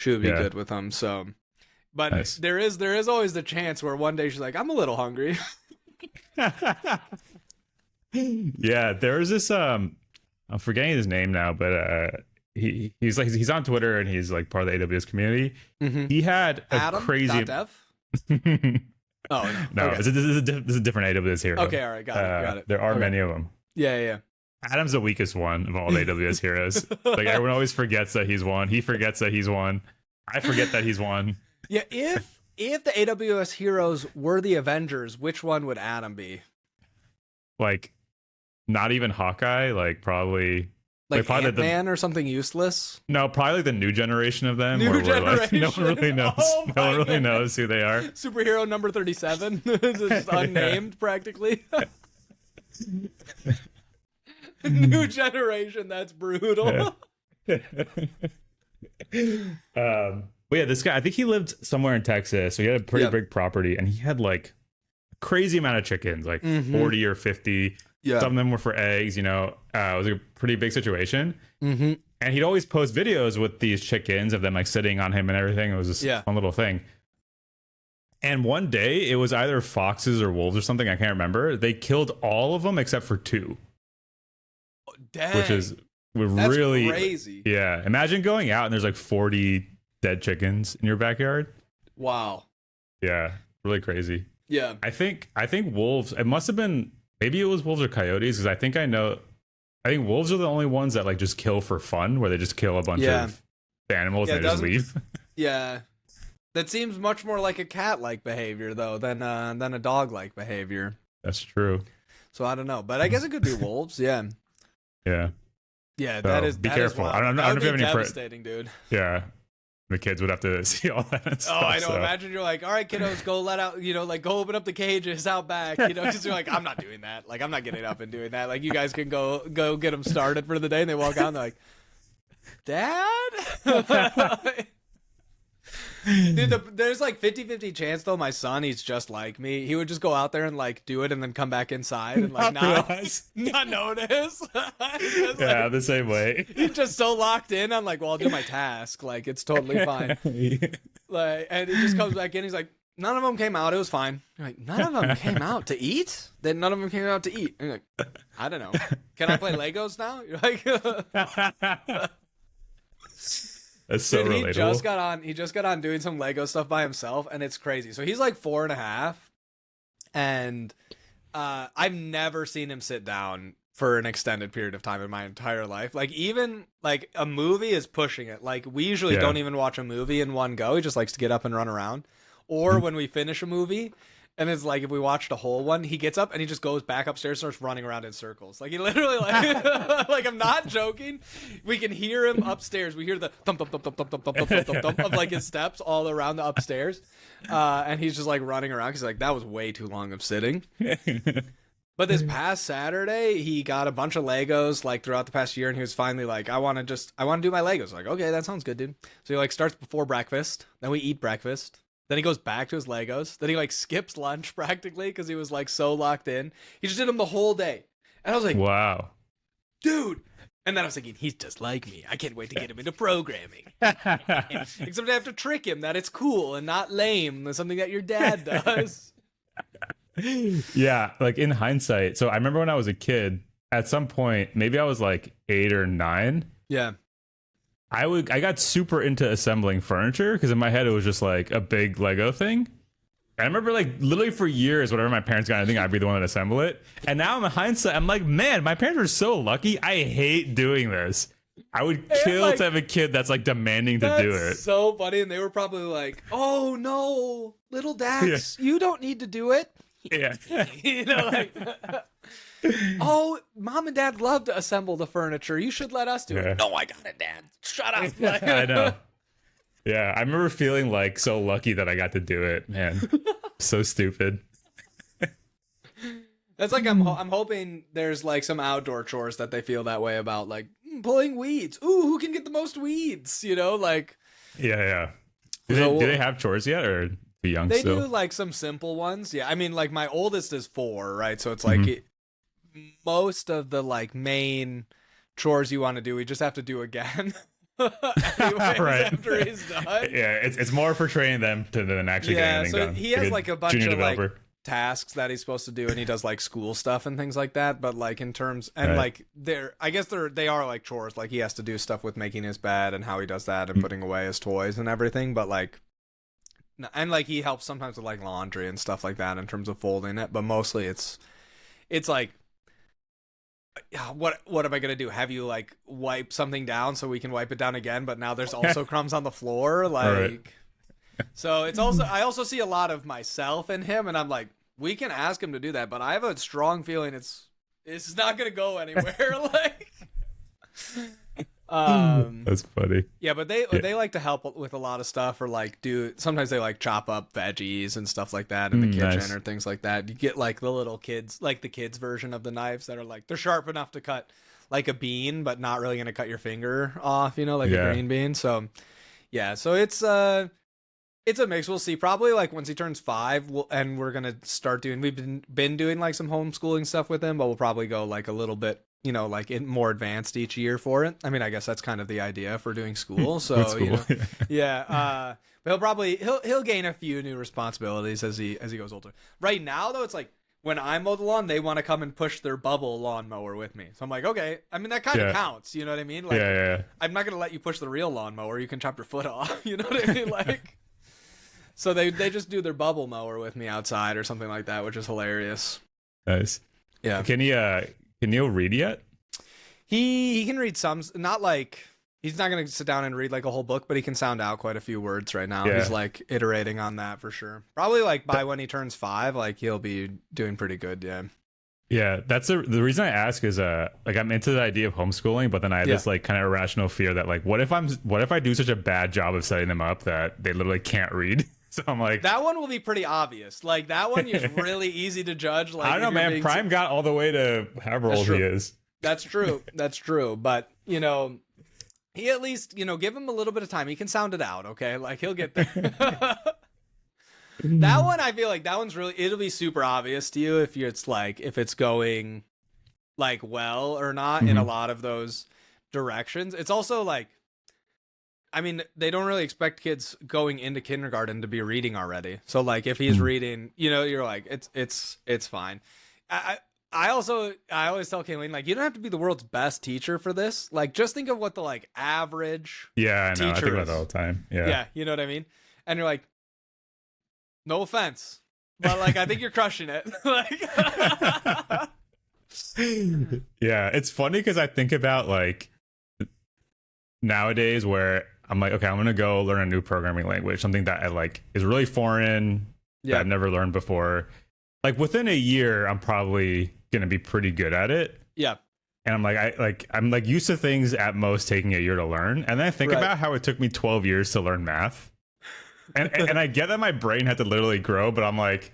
good with them. So, but nice. there is always the chance where one day she's like, I'm a little hungry. Yeah, there was this I'm forgetting his name now, but he's on Twitter and he's like part of the AWS community. Mm-hmm. He had a Adam? crazy. Dev? Oh no! Okay. This is a different AWS hero. Okay, all right, got it. There are many of them. Yeah. Adam's the weakest one of all the AWS heroes. Like everyone always forgets that he's one. He forgets that he's one. I forget that he's one. Yeah, if the AWS heroes were the Avengers, which one would Adam be? Like, not even Hawkeye. Like probably. Like Ant-Man or something useless? No, probably like the new generation of them. New generation. Like, no one really knows. No one really knows who they are. Superhero number 37. Just unnamed, practically. New generation. That's brutal. But yeah, this guy, I think he lived somewhere in Texas. So he had a pretty big property, and he had like a crazy amount of chickens, like 40 or 50. Yeah. Some of them were for eggs, you know. It was a pretty big situation. Mm-hmm. And he'd always post videos with these chickens of them like sitting on him and everything. It was just a fun little thing. And one day, it was either foxes or wolves or something. I can't remember. They killed all of them except for 2. Oh, dang. Which is That's really crazy. Yeah. Imagine going out and there's like 40 dead chickens in your backyard. Wow. Yeah. Really crazy. Yeah. I think wolves, it must have been, maybe it was wolves or coyotes, because I think wolves are the only ones that like just kill for fun, where they just kill a bunch of animals and they just leave. Yeah. That seems much more like a cat-like behavior, though, than a dog-like behavior. That's true. So I don't know, but I guess it could be wolves. Yeah. Yeah. Yeah, so be careful. I don't know if you have any devastating, dude. Yeah. The kids would have to see all that and stuff. Oh, I know. So. Imagine you're like, all right, kiddos, go let out, you know, like go open up the cages out back, you know, because you're like, I'm not doing that. Like, I'm not getting up and doing that. Like, you guys can go get them started for the day. And they walk out and they're like, Dad? Dude, there's like 50-50 chance though. My son, he's just like me. He would just go out there and like do it and then come back inside and like not notice. The same way. He's just so locked in. I'm like, well, I'll do my task. Like, it's totally fine. Like, and he just comes back in. He's like, none of them came out. It was fine. You're like, none of them came out to eat? Then none of them came out to eat. And you're like, I don't know. Can I play Legos now? You're like. That's so Dude, relatable. He just got on doing some Lego stuff by himself, and it's crazy. So he's like 4.5, and I've never seen him sit down for an extended period of time in my entire life. Like, even like a movie is pushing it. Like, we usually don't even watch a movie in one go. He just likes to get up and run around. Or when we finish a movie, and it's like if we watched a whole one, he gets up and he just goes back upstairs and starts running around in circles. Like, he literally like like, I'm not joking. We can hear him upstairs. We hear the thump thump thump thump thump thump thump thump thump thump of like his steps all around the upstairs. And he's just like running around because like that was way too long of sitting. But this past Saturday, he got a bunch of Legos like throughout the past year, and he was finally like, I want to do my Legos. Like, okay, that sounds good, dude. So he like starts before breakfast, then we eat breakfast. Then he goes back to his Legos. Then he like skips lunch practically because he was like so locked in. He just did them the whole day. And I was like, wow. dude. And then I was thinking, he's just like me. I can't wait to get him into programming. Except I have to trick him that it's cool and not lame. It's something that your dad does. Yeah, like in hindsight. So I remember when I was a kid, at some point, maybe I was like 8 or 9. Yeah. I got super into assembling furniture because in my head it was just like a big Lego thing. I remember like literally for years, whatever my parents got, I think I'd be the one that assemble it. And now in hindsight, I'm like, man, my parents were so lucky. I hate doing this. I would kill like, to have a kid that's like demanding to do it. So funny. And they were probably like, oh no, little Dax, you don't need to do it. Yeah. You know, like, oh, mom and dad love to assemble the furniture. You should let us do it. No, I got it, Dad. Shut up. Like, I know. Yeah, I remember feeling like so lucky that I got to do it, man. So stupid. That's like I'm hoping there's like some outdoor chores that they feel that way about, like pulling weeds. Ooh, who can get the most weeds? You know, like. Yeah. Do they have chores yet, or too young they still? do like some simple ones. Yeah, I mean, like my oldest is 4, right? So it's like most of the like main chores you want to do, we just have to do again. Anyways, right. after he's done. Yeah, it's more for training them than actually getting anything done. He has like a bunch of developer. like tasks that he's supposed to do, and he does like school stuff and things like that. But like in terms and like I guess they are like chores. Like he has to do stuff with making his bed and how he does that and putting away his toys and everything. But like, and like he helps sometimes with like laundry and stuff like that in terms of folding it. But mostly it's like, what am I gonna do? Have you like wipe something down so we can wipe it down again? But now there's also crumbs on the floor, like. Right. So it's also I also see a lot of myself in him, and I'm like, we can ask him to do that, but I have a strong feeling it's not gonna go anywhere. Like, that's funny. Yeah, but they like to help with a lot of stuff, or like sometimes they like chop up veggies and stuff like that in the kitchen or things like that. You get like the little kids, like the kids version of the knives that are like they're sharp enough to cut like a bean, but not really gonna cut your finger off, you know, like a green bean. So yeah, so it's a mix. We'll see. Probably like once he turns 5, and we're gonna start doing. We've been doing like some homeschooling stuff with him, but we'll probably go like a little bit, you know, like more advanced each year for it. I mean, I guess that's kind of the idea for doing school. So school. You know, yeah. But he'll gain a few new responsibilities as he goes older. Right now, though, it's like when I mow the lawn, they want to come and push their bubble lawnmower with me. So I'm like, okay. I mean, that kind of counts. You know what I mean? Like, I'm not gonna let you push the real lawnmower. You can chop your foot off. You know what I mean? Like. So they just do their bubble mower with me outside or something like that, which is hilarious. Nice. Yeah. Can he read yet? He can read some, not like he's not gonna sit down and read like a whole book, but he can sound out quite a few words right now. He's like iterating on that for sure. Probably like by when he turns 5, like he'll be doing pretty good. Yeah. Yeah, that's the reason I ask is like I'm into the idea of homeschooling, but then I have this like kind of irrational fear that like what if I do such a bad job of setting them up that they literally can't read? So I'm like, that one will be pretty obvious. Like that one is really easy to judge. Like I don't know, man. Prime got all the way to however old he is. That's true. That's true. But you know, he at least, you know, give him a little bit of time. He can sound it out. Okay, like he'll get there. That one, I feel like that one's really. It'll be super obvious to you if it's going like well or not in a lot of those directions. It's also like. I mean, they don't really expect kids going into kindergarten to be reading already. So like if he's reading, you know, you're like, it's fine. I always tell Kayleen, like, you don't have to be the world's best teacher for this. Like, just think of what the like average I know. teacher I think about that all the time. Yeah, you know what I mean? And you're like, no offense, but like I think you're crushing it. Like yeah, it's funny because I think about like nowadays where I'm like, okay, I'm gonna go learn a new programming language, something that I like is really foreign, that I've never learned before. Like within a year, I'm probably gonna be pretty good at it. Yeah. And I'm like used to things at most taking a year to learn. And then I think about how it took me 12 years to learn math. And I get that my brain had to literally grow, but I'm like,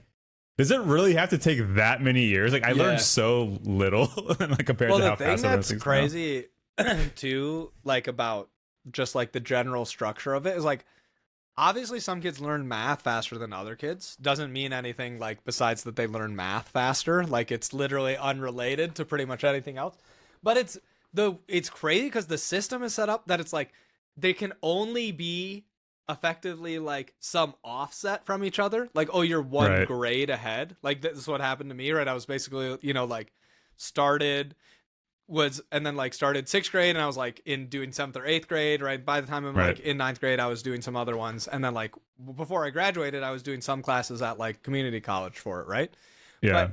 does it really have to take that many years? Like I learned so little like compared to how fast I learned things. Well, the thing that's crazy too, like about just like the general structure of it is like obviously some kids learn math faster than other kids. Doesn't mean anything like besides that they learn math faster. Like it's literally unrelated to pretty much anything else. But it's crazy because the system is set up that it's like they can only be effectively like some offset from each other. Like, oh, you're one grade ahead. Like this is what happened to me, right? I was basically, like started 6th grade and I was like in doing 7th or 8th grade, right? By the time I'm like in 9th grade, I was doing some other ones. And then like before I graduated, I was doing some classes at like community college for it, right? Yeah.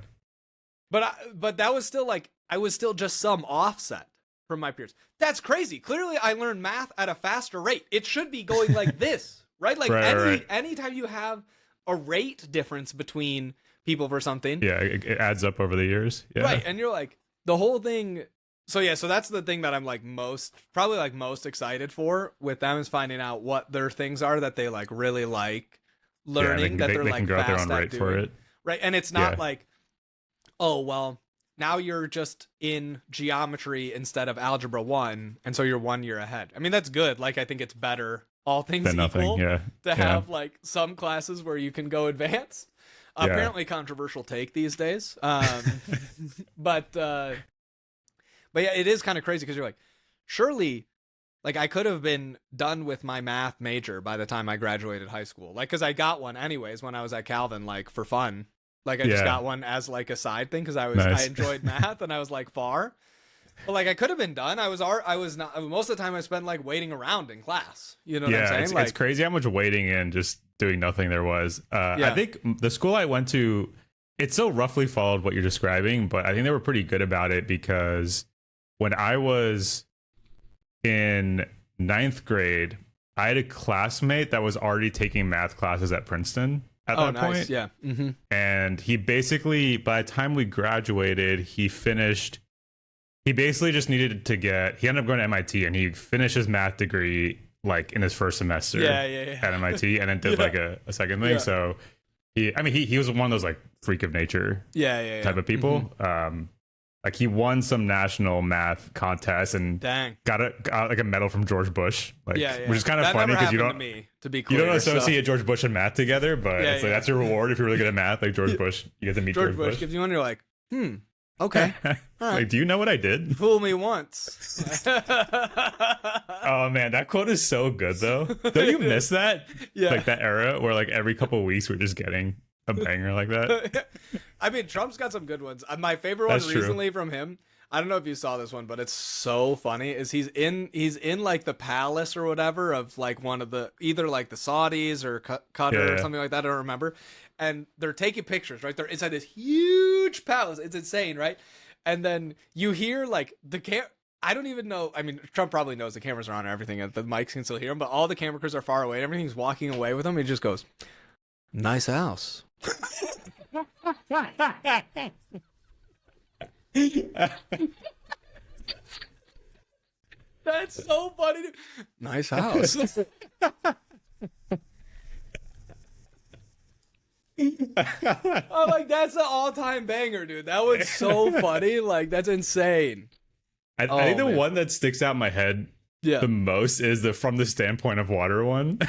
But that was still like, I was still just some offset from my peers. That's crazy. Clearly I learned math at a faster rate. It should be going like this, right? Like anytime you have a rate difference between people for something. Yeah, it adds up over the years. Yeah. Right. And you're like, the whole thing. So that's the thing that I'm like most excited for with them is finding out what their things are that they like really like learning, that they're like can go out their fast own at rate doing. for it. Right. And it's not like, oh, well, now you're just in geometry instead of algebra 1, and so you're 1 year ahead. I mean, that's good. Like, I think it's better, all things equal, to have like some classes where you can go advanced. Apparently controversial take these days. But yeah, it is kind of crazy because you're like, surely, like I could have been done with my math major by the time I graduated high school. Like, because I got one anyways when I was at Calvin, like for fun. Like I just got one as like a side thing because I enjoyed math and I was like far. But like I could have been done. I was not. Most of the time I spent like waiting around in class. You know what I'm saying? It's crazy how much waiting and just doing nothing there was. I think the school I went to, it so roughly followed what you're describing, but I think they were pretty good about it because when I was in 9th grade, I had a classmate that was already taking math classes at Princeton at that point. Yeah. Mm-hmm. And he basically, by the time we graduated, he basically just needed to he ended up going to MIT and he finished his math degree like in his first semester at MIT and then did like a second thing. So he was one of those like freak of nature type of people. Mm-hmm. Like he won some national math contest and got like a medal from George Bush, like which is kind of funny because you don't associate George Bush and math together, but it's like that's your reward if you're really good at math. Like George Bush, you get to meet George Bush. Gives you one, you're like, okay, all right. Like, do you know what I did? Fool me once. Oh man, that quote is so good though. Don't you miss that? Like that era where like every couple of weeks we're just getting a banger like that. I mean, Trump's got some good ones. My favorite one recently from him, I don't know if you saw this one, but it's so funny, is he's in like the palace or whatever of like one of the, either like the Saudis or Qatar or something like that, I don't remember. And they're taking pictures, right? They're inside this huge palace. It's insane, right? And then you hear like I don't even know. I mean, Trump probably knows the cameras are on and everything, and the mics can still hear him, but all the camera crews are far away and everything's walking away with him. He just goes, "Nice house." That's so funny. Nice house. I'm like, that's an all-time banger, dude. That was so funny. Like, that's insane. I think the one that sticks out in my head the most is the "from the standpoint of water" one. Do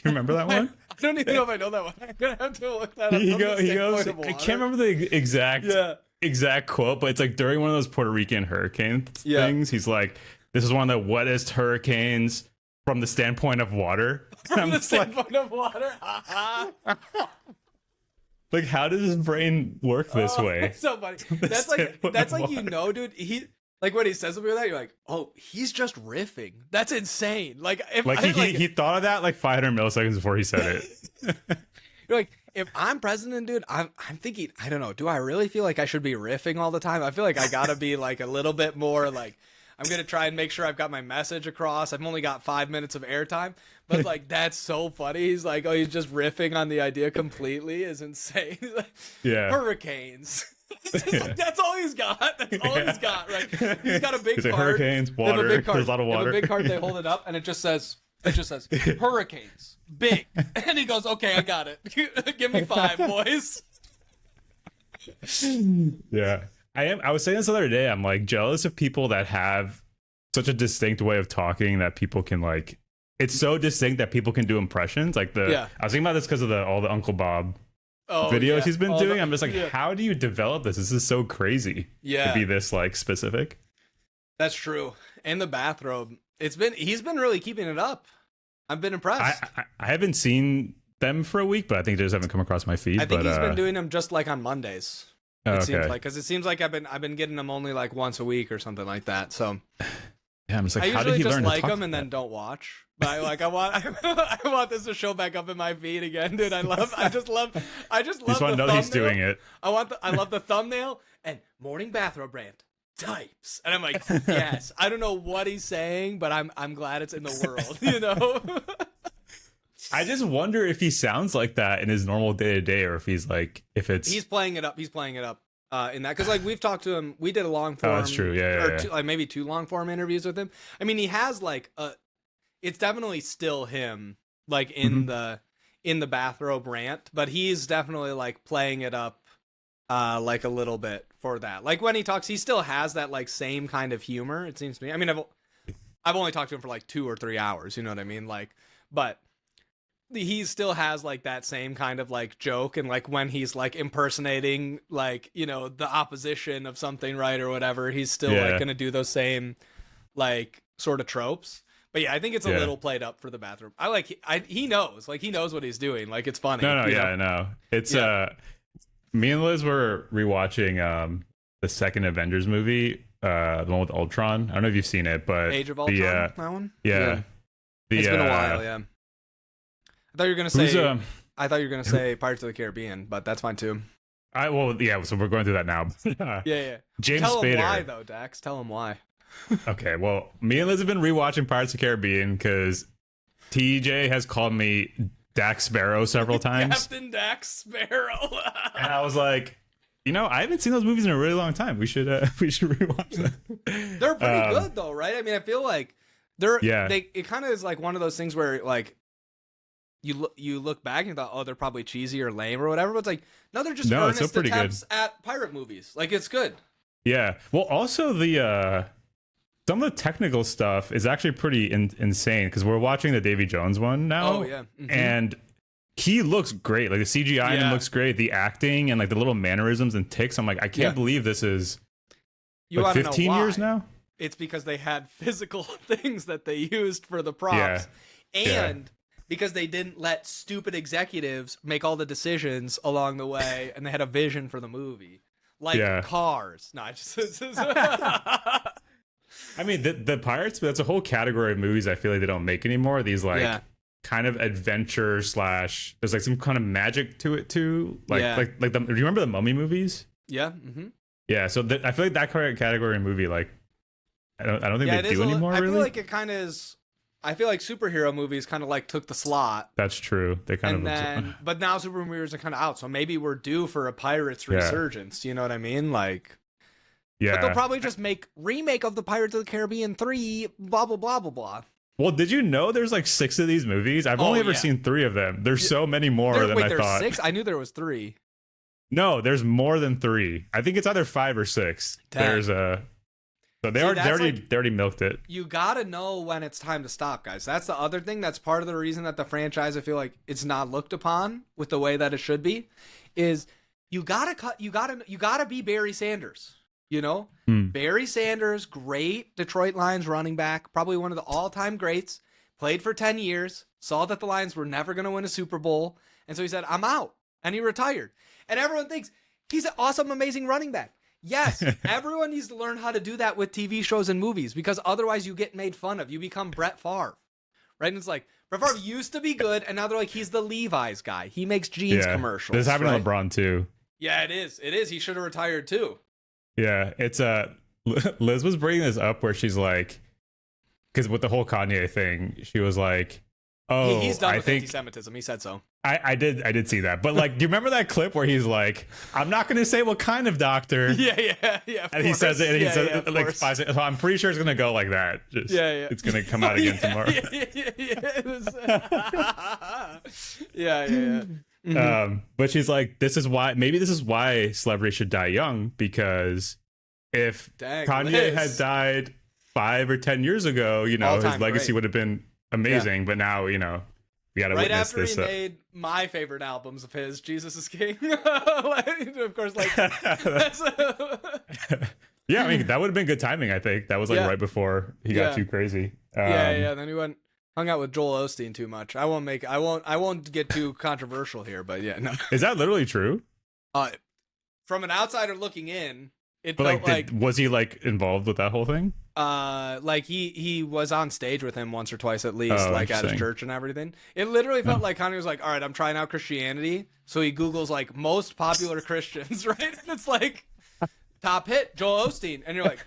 you remember that one? I don't even know if I know that one. I'm gonna have to look that up. He goes, I can't remember the exact quote, but it's like during one of those Puerto Rican hurricane things. He's like, "This is one of the wettest hurricanes from the standpoint of water." From the standpoint of water. Like, how does his brain work this way? It's so funny. That's like you know, dude. He like when he says something like that, you're like, oh, he's just riffing. That's insane. Like, he thought of that like 500 milliseconds before he said it. You're like, if I'm president, dude, I'm thinking, I don't know, do I really feel like I should be riffing all the time? I feel like I gotta be like a little bit more like, I'm gonna try and make sure I've got my message across. I've only got 5 minutes of airtime, but like that's so funny. He's like, oh, he's just riffing on the idea completely. Is insane. Hurricanes. Like, that's all he's got. That's all he's got. Right? He's got a big card. Hurricanes, water. There's a lot of water. They have a big card. They hold it up, and it just says hurricanes, big. And he goes, okay, I got it. Give me 5, boys. Yeah. I was saying this the other day, I'm like jealous of people that have such a distinct way of talking that people can like it's so distinct that people can do impressions. Like I was thinking about this because of all the Uncle Bob videos he's been doing. I'm just like, how do you develop this? This is so crazy. To be this like specific. That's true. And the bathrobe. He's been really keeping it up. I've been impressed. I haven't seen them for a week, but I think they just haven't come across my feed. I think he's been doing them just like on Mondays. It seems like, because it seems like I've been getting them only like once a week or something like that. So yeah, I'm just like, I how did he learn to like talk them and then don't watch. But I want this to show back up in my feed again, dude. I just love you just want to know he's doing it. I love the thumbnail and morning bathrobe brand types, and I'm like, yes. I don't know what he's saying, but I'm glad it's in the world, you know. I just wonder if he sounds like that in his normal day to day, or if he's playing it up. He's playing it up in that, because like we've talked to him. We did a long form. Oh, that's true. Yeah. Like maybe 2 long form interviews with him. I mean, he has like it's definitely still him, like in the bathrobe rant, but he's definitely like playing it up like a little bit for that. Like when he talks, he still has that like same kind of humor, it seems to me. I mean, I've only talked to him for like 2 or 3 hours, you know what I mean? Like, but he still has like that same kind of like joke, and like when he's like impersonating like, you know, the opposition of something, right, or whatever, he's still like gonna do those same like sort of tropes. But yeah, I think it's a little played up for the bathroom. He knows what he's doing. Like, it's funny. No, yeah, I know. It's me and Liz were rewatching the second Avengers movie, the one with Ultron. I don't know if you've seen it, but Age of Ultron, that one. Yeah. It's been a while. Yeah. I thought you were gonna say Pirates of the Caribbean, but that's fine too. So we're going through that now. yeah. James Tell Spader. him why though, Dax. Tell him why. Okay, well, me and Liz have been rewatching Pirates of the Caribbean because TJ has called me Dax Sparrow several times. Captain Dax Sparrow. And I was like, you know, I haven't seen those movies in a really long time. We should rewatch them. They're pretty good though, right? I mean, I feel like it kind of is like one of those things where like you look back and thought, oh, they're probably cheesy or lame or whatever, but it's like, no, they're just earnest attempts at pirate movies. Like, it's good. Yeah. Well, also some of the technical stuff is actually pretty insane, because we're watching the Davy Jones one now. Oh, yeah. Mm-hmm. And he looks great. Like, the CGI in him looks great. The acting and like the little mannerisms and ticks. I'm like, I can't believe this is like 15 years now. It's because they had physical things that they used for the props. And because they didn't let stupid executives make all the decisions along the way, and they had a vision for the movie. Like Cars. No, I just... I mean, the Pirates, that's a whole category of movies I feel like they don't make anymore. These like kind of adventure / there's like some kind of magic to it too. Like do you remember the Mummy movies? Yeah. Mm-hmm. Yeah. So I feel like that category of movie, like I don't think they do anymore. I really feel like it kind of is. I feel like superhero movies kind of like took the slot. That's true. They kind but now superhero movies are kind of out. So maybe we're due for a Pirates resurgence. You know what I mean? Like. Yeah. But they'll probably just make remake of the Pirates of the Caribbean 3, blah, blah, blah, blah, blah. Well, did you know there's like 6 of these movies? I've only ever seen 3 of them. There's so many more than I thought. 6? I knew there was 3. No, there's more than 3. I think it's either 5 or 6. Dang. There's a... So they already milked it. You gotta know when it's time to stop, guys. That's the other thing. That's part of the reason that the franchise, I feel like it's not looked upon with the way that it should be, is you gotta be Barry Sanders. You know, Barry Sanders, great Detroit Lions running back, probably one of the all-time greats, played for 10 years, saw that the Lions were never going to win a Super Bowl, and so he said, I'm out, and he retired. And everyone thinks he's an awesome, amazing running back. Yes, everyone needs to learn how to do that with TV shows and movies, because otherwise you get made fun of. You become Brett Favre, right? And it's like, Brett Favre used to be good, and now they're like, he's the Levi's guy. He makes jeans commercials. This happened to LeBron, too. Yeah, it is. It is. He should have retired, too. Yeah, it's Liz was bringing this up where she's like, because with the whole Kanye thing, she was like, "Oh, he's done with anti-Semitism." He said so. I did see that, but like, do you remember that clip where he's like, "I'm not going to say what kind of doctor." Yeah. And he says it, and he says it like 5 seconds. So I'm pretty sure it's going to go like that. Just, it's going to come out again tomorrow. Yeah. Mm-hmm. But she's like, this is why celebrities should die young, because if Kanye had died 5 or 10 years ago, you know, his legacy would have been amazing, but now we got to Right witness after this. he made my favorite albums of his, Jesus is King. Of course, like that's Yeah, I mean that would have been good timing. I think that was like right before he got too crazy. Yeah. Then he hung out with Joel Osteen too much. I won't get too controversial here, but yeah, no. Is that literally true? From an outsider looking in, it But felt like was he like involved with that whole thing? like he was on stage with him once or twice at least, Oh, like at his interesting. church and everything. It literally felt like Kanye was like, all right, I'm trying out Christianity. So he Googles like most popular Christians, right? And it's like top hit, Joel Osteen. And you're like,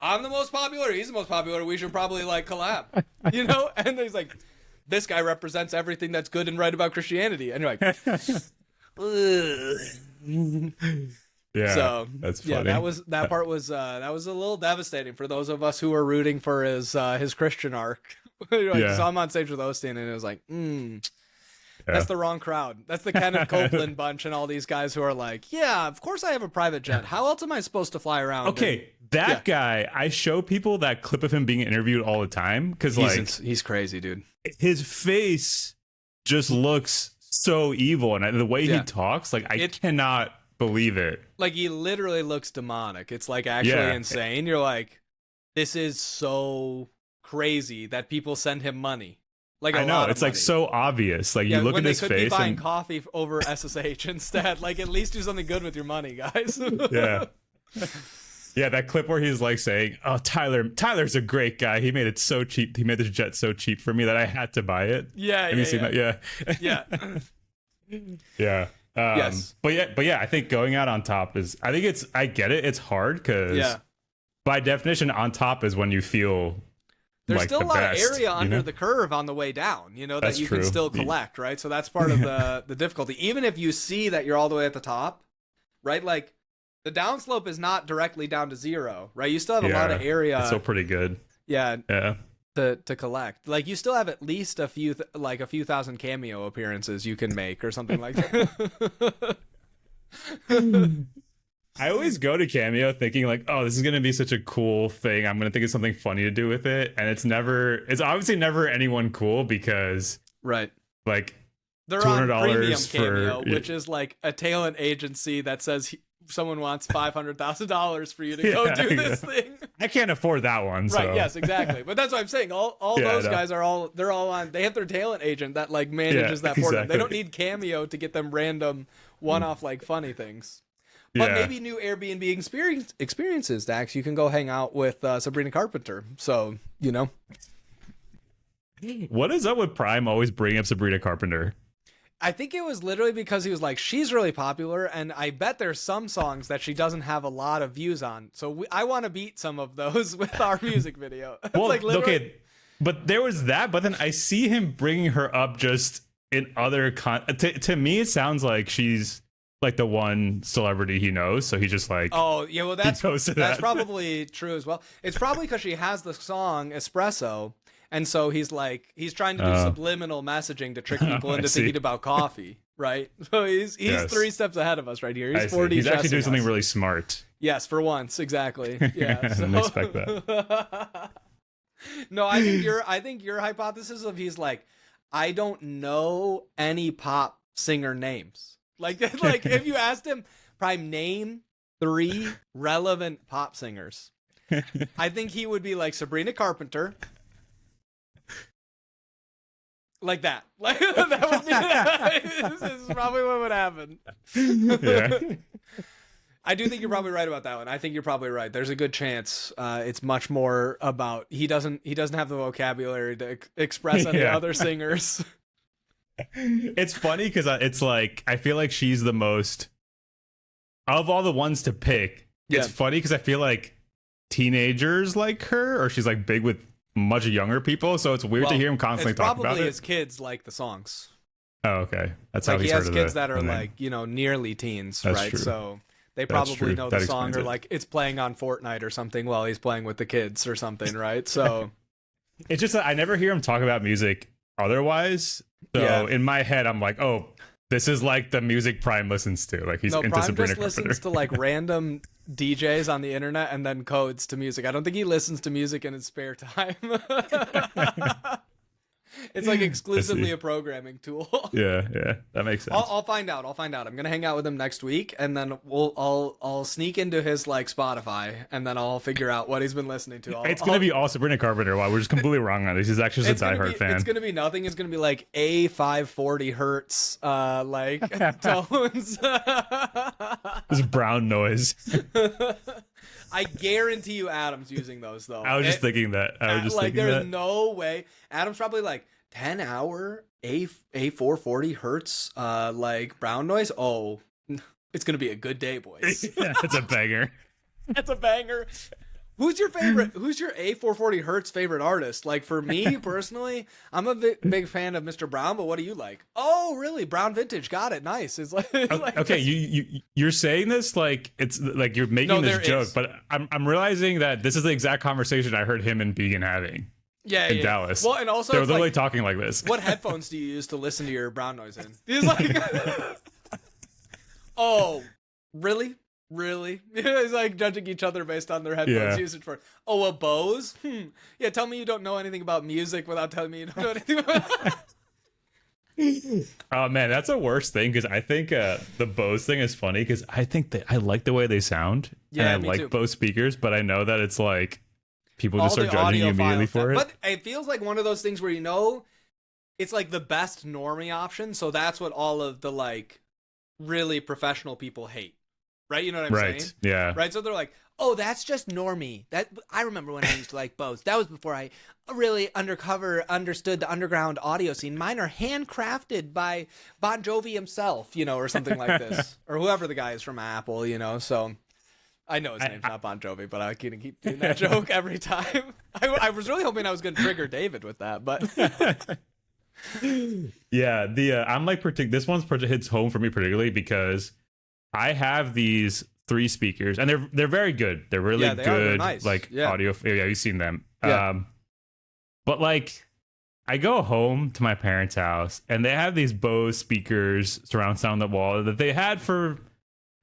I'm the most popular, he's the most popular, we should probably like collab. And he's like, this guy represents everything that's good and right about Christianity. And you're like, ugh. Yeah, So that's funny. yeah, that part was a little devastating for those of us who were rooting for his Christian arc. So I'm on stage with Osteen, and it was like, that's the wrong crowd. That's the Kenneth Copeland bunch, and all these guys who are like, yeah, of course I have a private jet. How else am I supposed to fly around? Okay, that guy. I show people that clip of him being interviewed all the time because he's crazy, dude. His face just looks so evil, and the way he talks, like I cannot believe it. Like he literally looks demonic. It's like actually insane. You're like, this is so crazy that people send him money. Like I know it's money. like so obvious. Like you look at his face, when they could be buying and coffee over SSH instead. Like at least do something good with your money, guys. Yeah, that clip where he's like saying, "Oh, Tyler's a great guy. He made it so cheap. He made this jet so cheap for me that I had to buy it." Have you seen that? Yeah. Yeah. Yes. But yeah, I think going out on top is. I get it. It's hard because by definition, on top is when you feel. There's like still the a lot best, of area under the curve on the way down, that That's you true. can still collect, right? So that's part of the difficulty. Even if you see that you're all the way at the top, right? Like the downslope is not directly down to zero, right? You still have a lot of area. It's still pretty good. Yeah. Yeah. To collect. Like you still have at least a few thousand cameo appearances you can make or something like that. I always go to Cameo thinking like, oh, this is gonna be such a cool thing. I'm gonna think of something funny to do with it, and it's obviously never anyone cool because right, like they're on premium $200 Cameo, which is like a talent agency that says someone wants $500,000 for you to go do this thing. I can't afford that one. Right? Yes, exactly. But that's what I'm saying. All those guys are all on. They have their talent agent that like manages that for them. They don't need Cameo to get them random one-off like funny things. But maybe new Airbnb experiences, Dax. You can go hang out with Sabrina Carpenter. So, What is up with Prime always bringing up Sabrina Carpenter? I think it was literally because he was like, she's really popular, and I bet there's some songs that she doesn't have a lot of views on. So I want to beat some of those with our music video. Well, like okay, but there was that. But then I see him bringing her up just in other to me, it sounds like she's like the one celebrity he knows, so he just like that's probably true as well. It's probably because she has the song Espresso, and so he's trying to do subliminal messaging to trick people into thinking about coffee, right? So he's 3 steps ahead of us right here. He's 40. He's actually doing something really smart. Yes, for once, exactly. Yeah, I didn't expect that. No, I think your hypothesis of he's like, I don't know any pop singer names. Like if you asked him, Prime, name 3 relevant pop singers, I think he would be like Sabrina Carpenter. Like that. Like that would be this is probably what would happen. Yeah. I do think you're probably right about that one. I think you're probably right. There's a good chance it's much more about he doesn't have the vocabulary to express any other singers. It's funny because it's like I feel like she's the most of all the ones to pick. It's funny because I feel like teenagers like her, or she's like big with much younger people. So it's weird to hear him constantly talk about it. Probably his kids like the songs. Oh, okay, that's like how he's he has heard kids of that are like nearly teens, That's right? true. So they probably know the song, or it. like it's playing on Fortnite or something while he's playing with the kids or something, right? So it's just that I never hear him talk about music otherwise. So in my head, I'm like, oh, this is like the music Prime listens to. Like he's into Prime Sabrina just Carpenter. listens to like random DJs on the internet and then codes to music. I don't think he listens to music in his spare time. It's like exclusively a programming tool. Yeah, that makes sense. I'll find out. I'm gonna hang out with him next week, and then I'll sneak into his like Spotify, and then I'll figure out what he's been listening to. It's gonna be all Sabrina Carpenter. Wow, we're just completely wrong on this. He's actually just a diehard fan. It's gonna be nothing. It's gonna be like A540 hertz, like tones. This brown noise. I guarantee you, Adam's using those though. I was just thinking that. There's no way. Adam's probably like 10-hour A440 hertz, like brown noise. Oh, it's gonna be a good day, boys. Yeah, it's a banger. That's a banger. Who's your favorite? Who's your A440 hertz favorite artist? Like for me personally, I'm a big fan of Mr. Brown. But what do you like? Oh, really? Brown vintage. Got it. Nice. It's like, okay. You're saying this like it's like you're making this joke, but I'm realizing that this is the exact conversation I heard him and Began having. Yeah, in Dallas. Well, and also they were literally talking like this. What headphones do you use to listen to your brown noise in? He's like, oh, really? Really? It's like judging each other based on their headphones usage for. Oh, a Bose? Yeah, tell me you don't know anything about music without telling me you don't know anything about. Oh man, that's a worst thing because I think the Bose thing is funny because I think that I like the way they sound. Yeah, and I like too. Bose speakers, but I know that it's like people just start judging you immediately for it. But it feels like one of those things where it's like the best normie option, so that's what all of the like really professional people hate. Right? You know what I'm saying? Yeah. Right? So they're like, oh, that's just normie. That I remember when I used to like Bose. That was before I really understood the underground audio scene. Mine are handcrafted by Bon Jovi himself, or something like this. Or whoever the guy is from Apple, so I know his name's not Bon Jovi, but I can keep doing that joke every time. I was really hoping I was going to trigger David with that, but yeah, I'm like this one's hits home for me particularly because I have these 3 speakers and they're very good. They're really good. They're nice. Like audio. Yeah, you've seen them. Yeah. But like I go home to my parents' house and they have these Bose speakers surround sound on the wall that they had for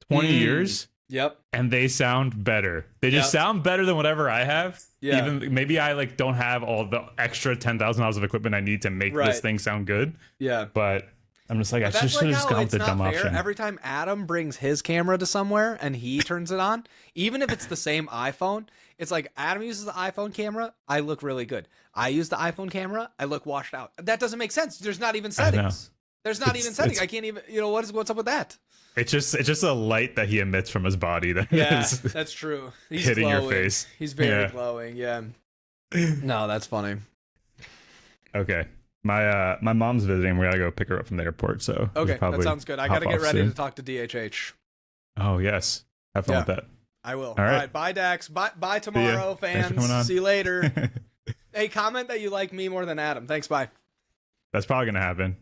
20 years. Yep. And they sound better. They just sound better than whatever I have. Yeah. Even maybe I like don't have all the extra $10,000 of equipment I need to make this thing sound good. Yeah. But I'm just like, I should have just gone with the dumb option. Every time Adam brings his camera to somewhere and he turns it on, even if it's the same iPhone, it's like Adam uses the iPhone camera, I look really good. I use the iPhone camera, I look washed out. That doesn't make sense. There's not even settings. There's not even settings. I can't even, what's up with that? It's just a light that he emits from his body that is that's true. He's hitting glowing. Your face. He's very glowing. Yeah. No, that's funny. Okay. My mom's visiting. We gotta go pick her up from the airport. So okay, that sounds good. I gotta get ready to talk to DHH. Oh yes, have fun with that. I will. All right, bye Dax. Bye tomorrow, fans. See you later. Hey, comment that you like me more than Adam. Thanks. Bye. That's probably gonna happen.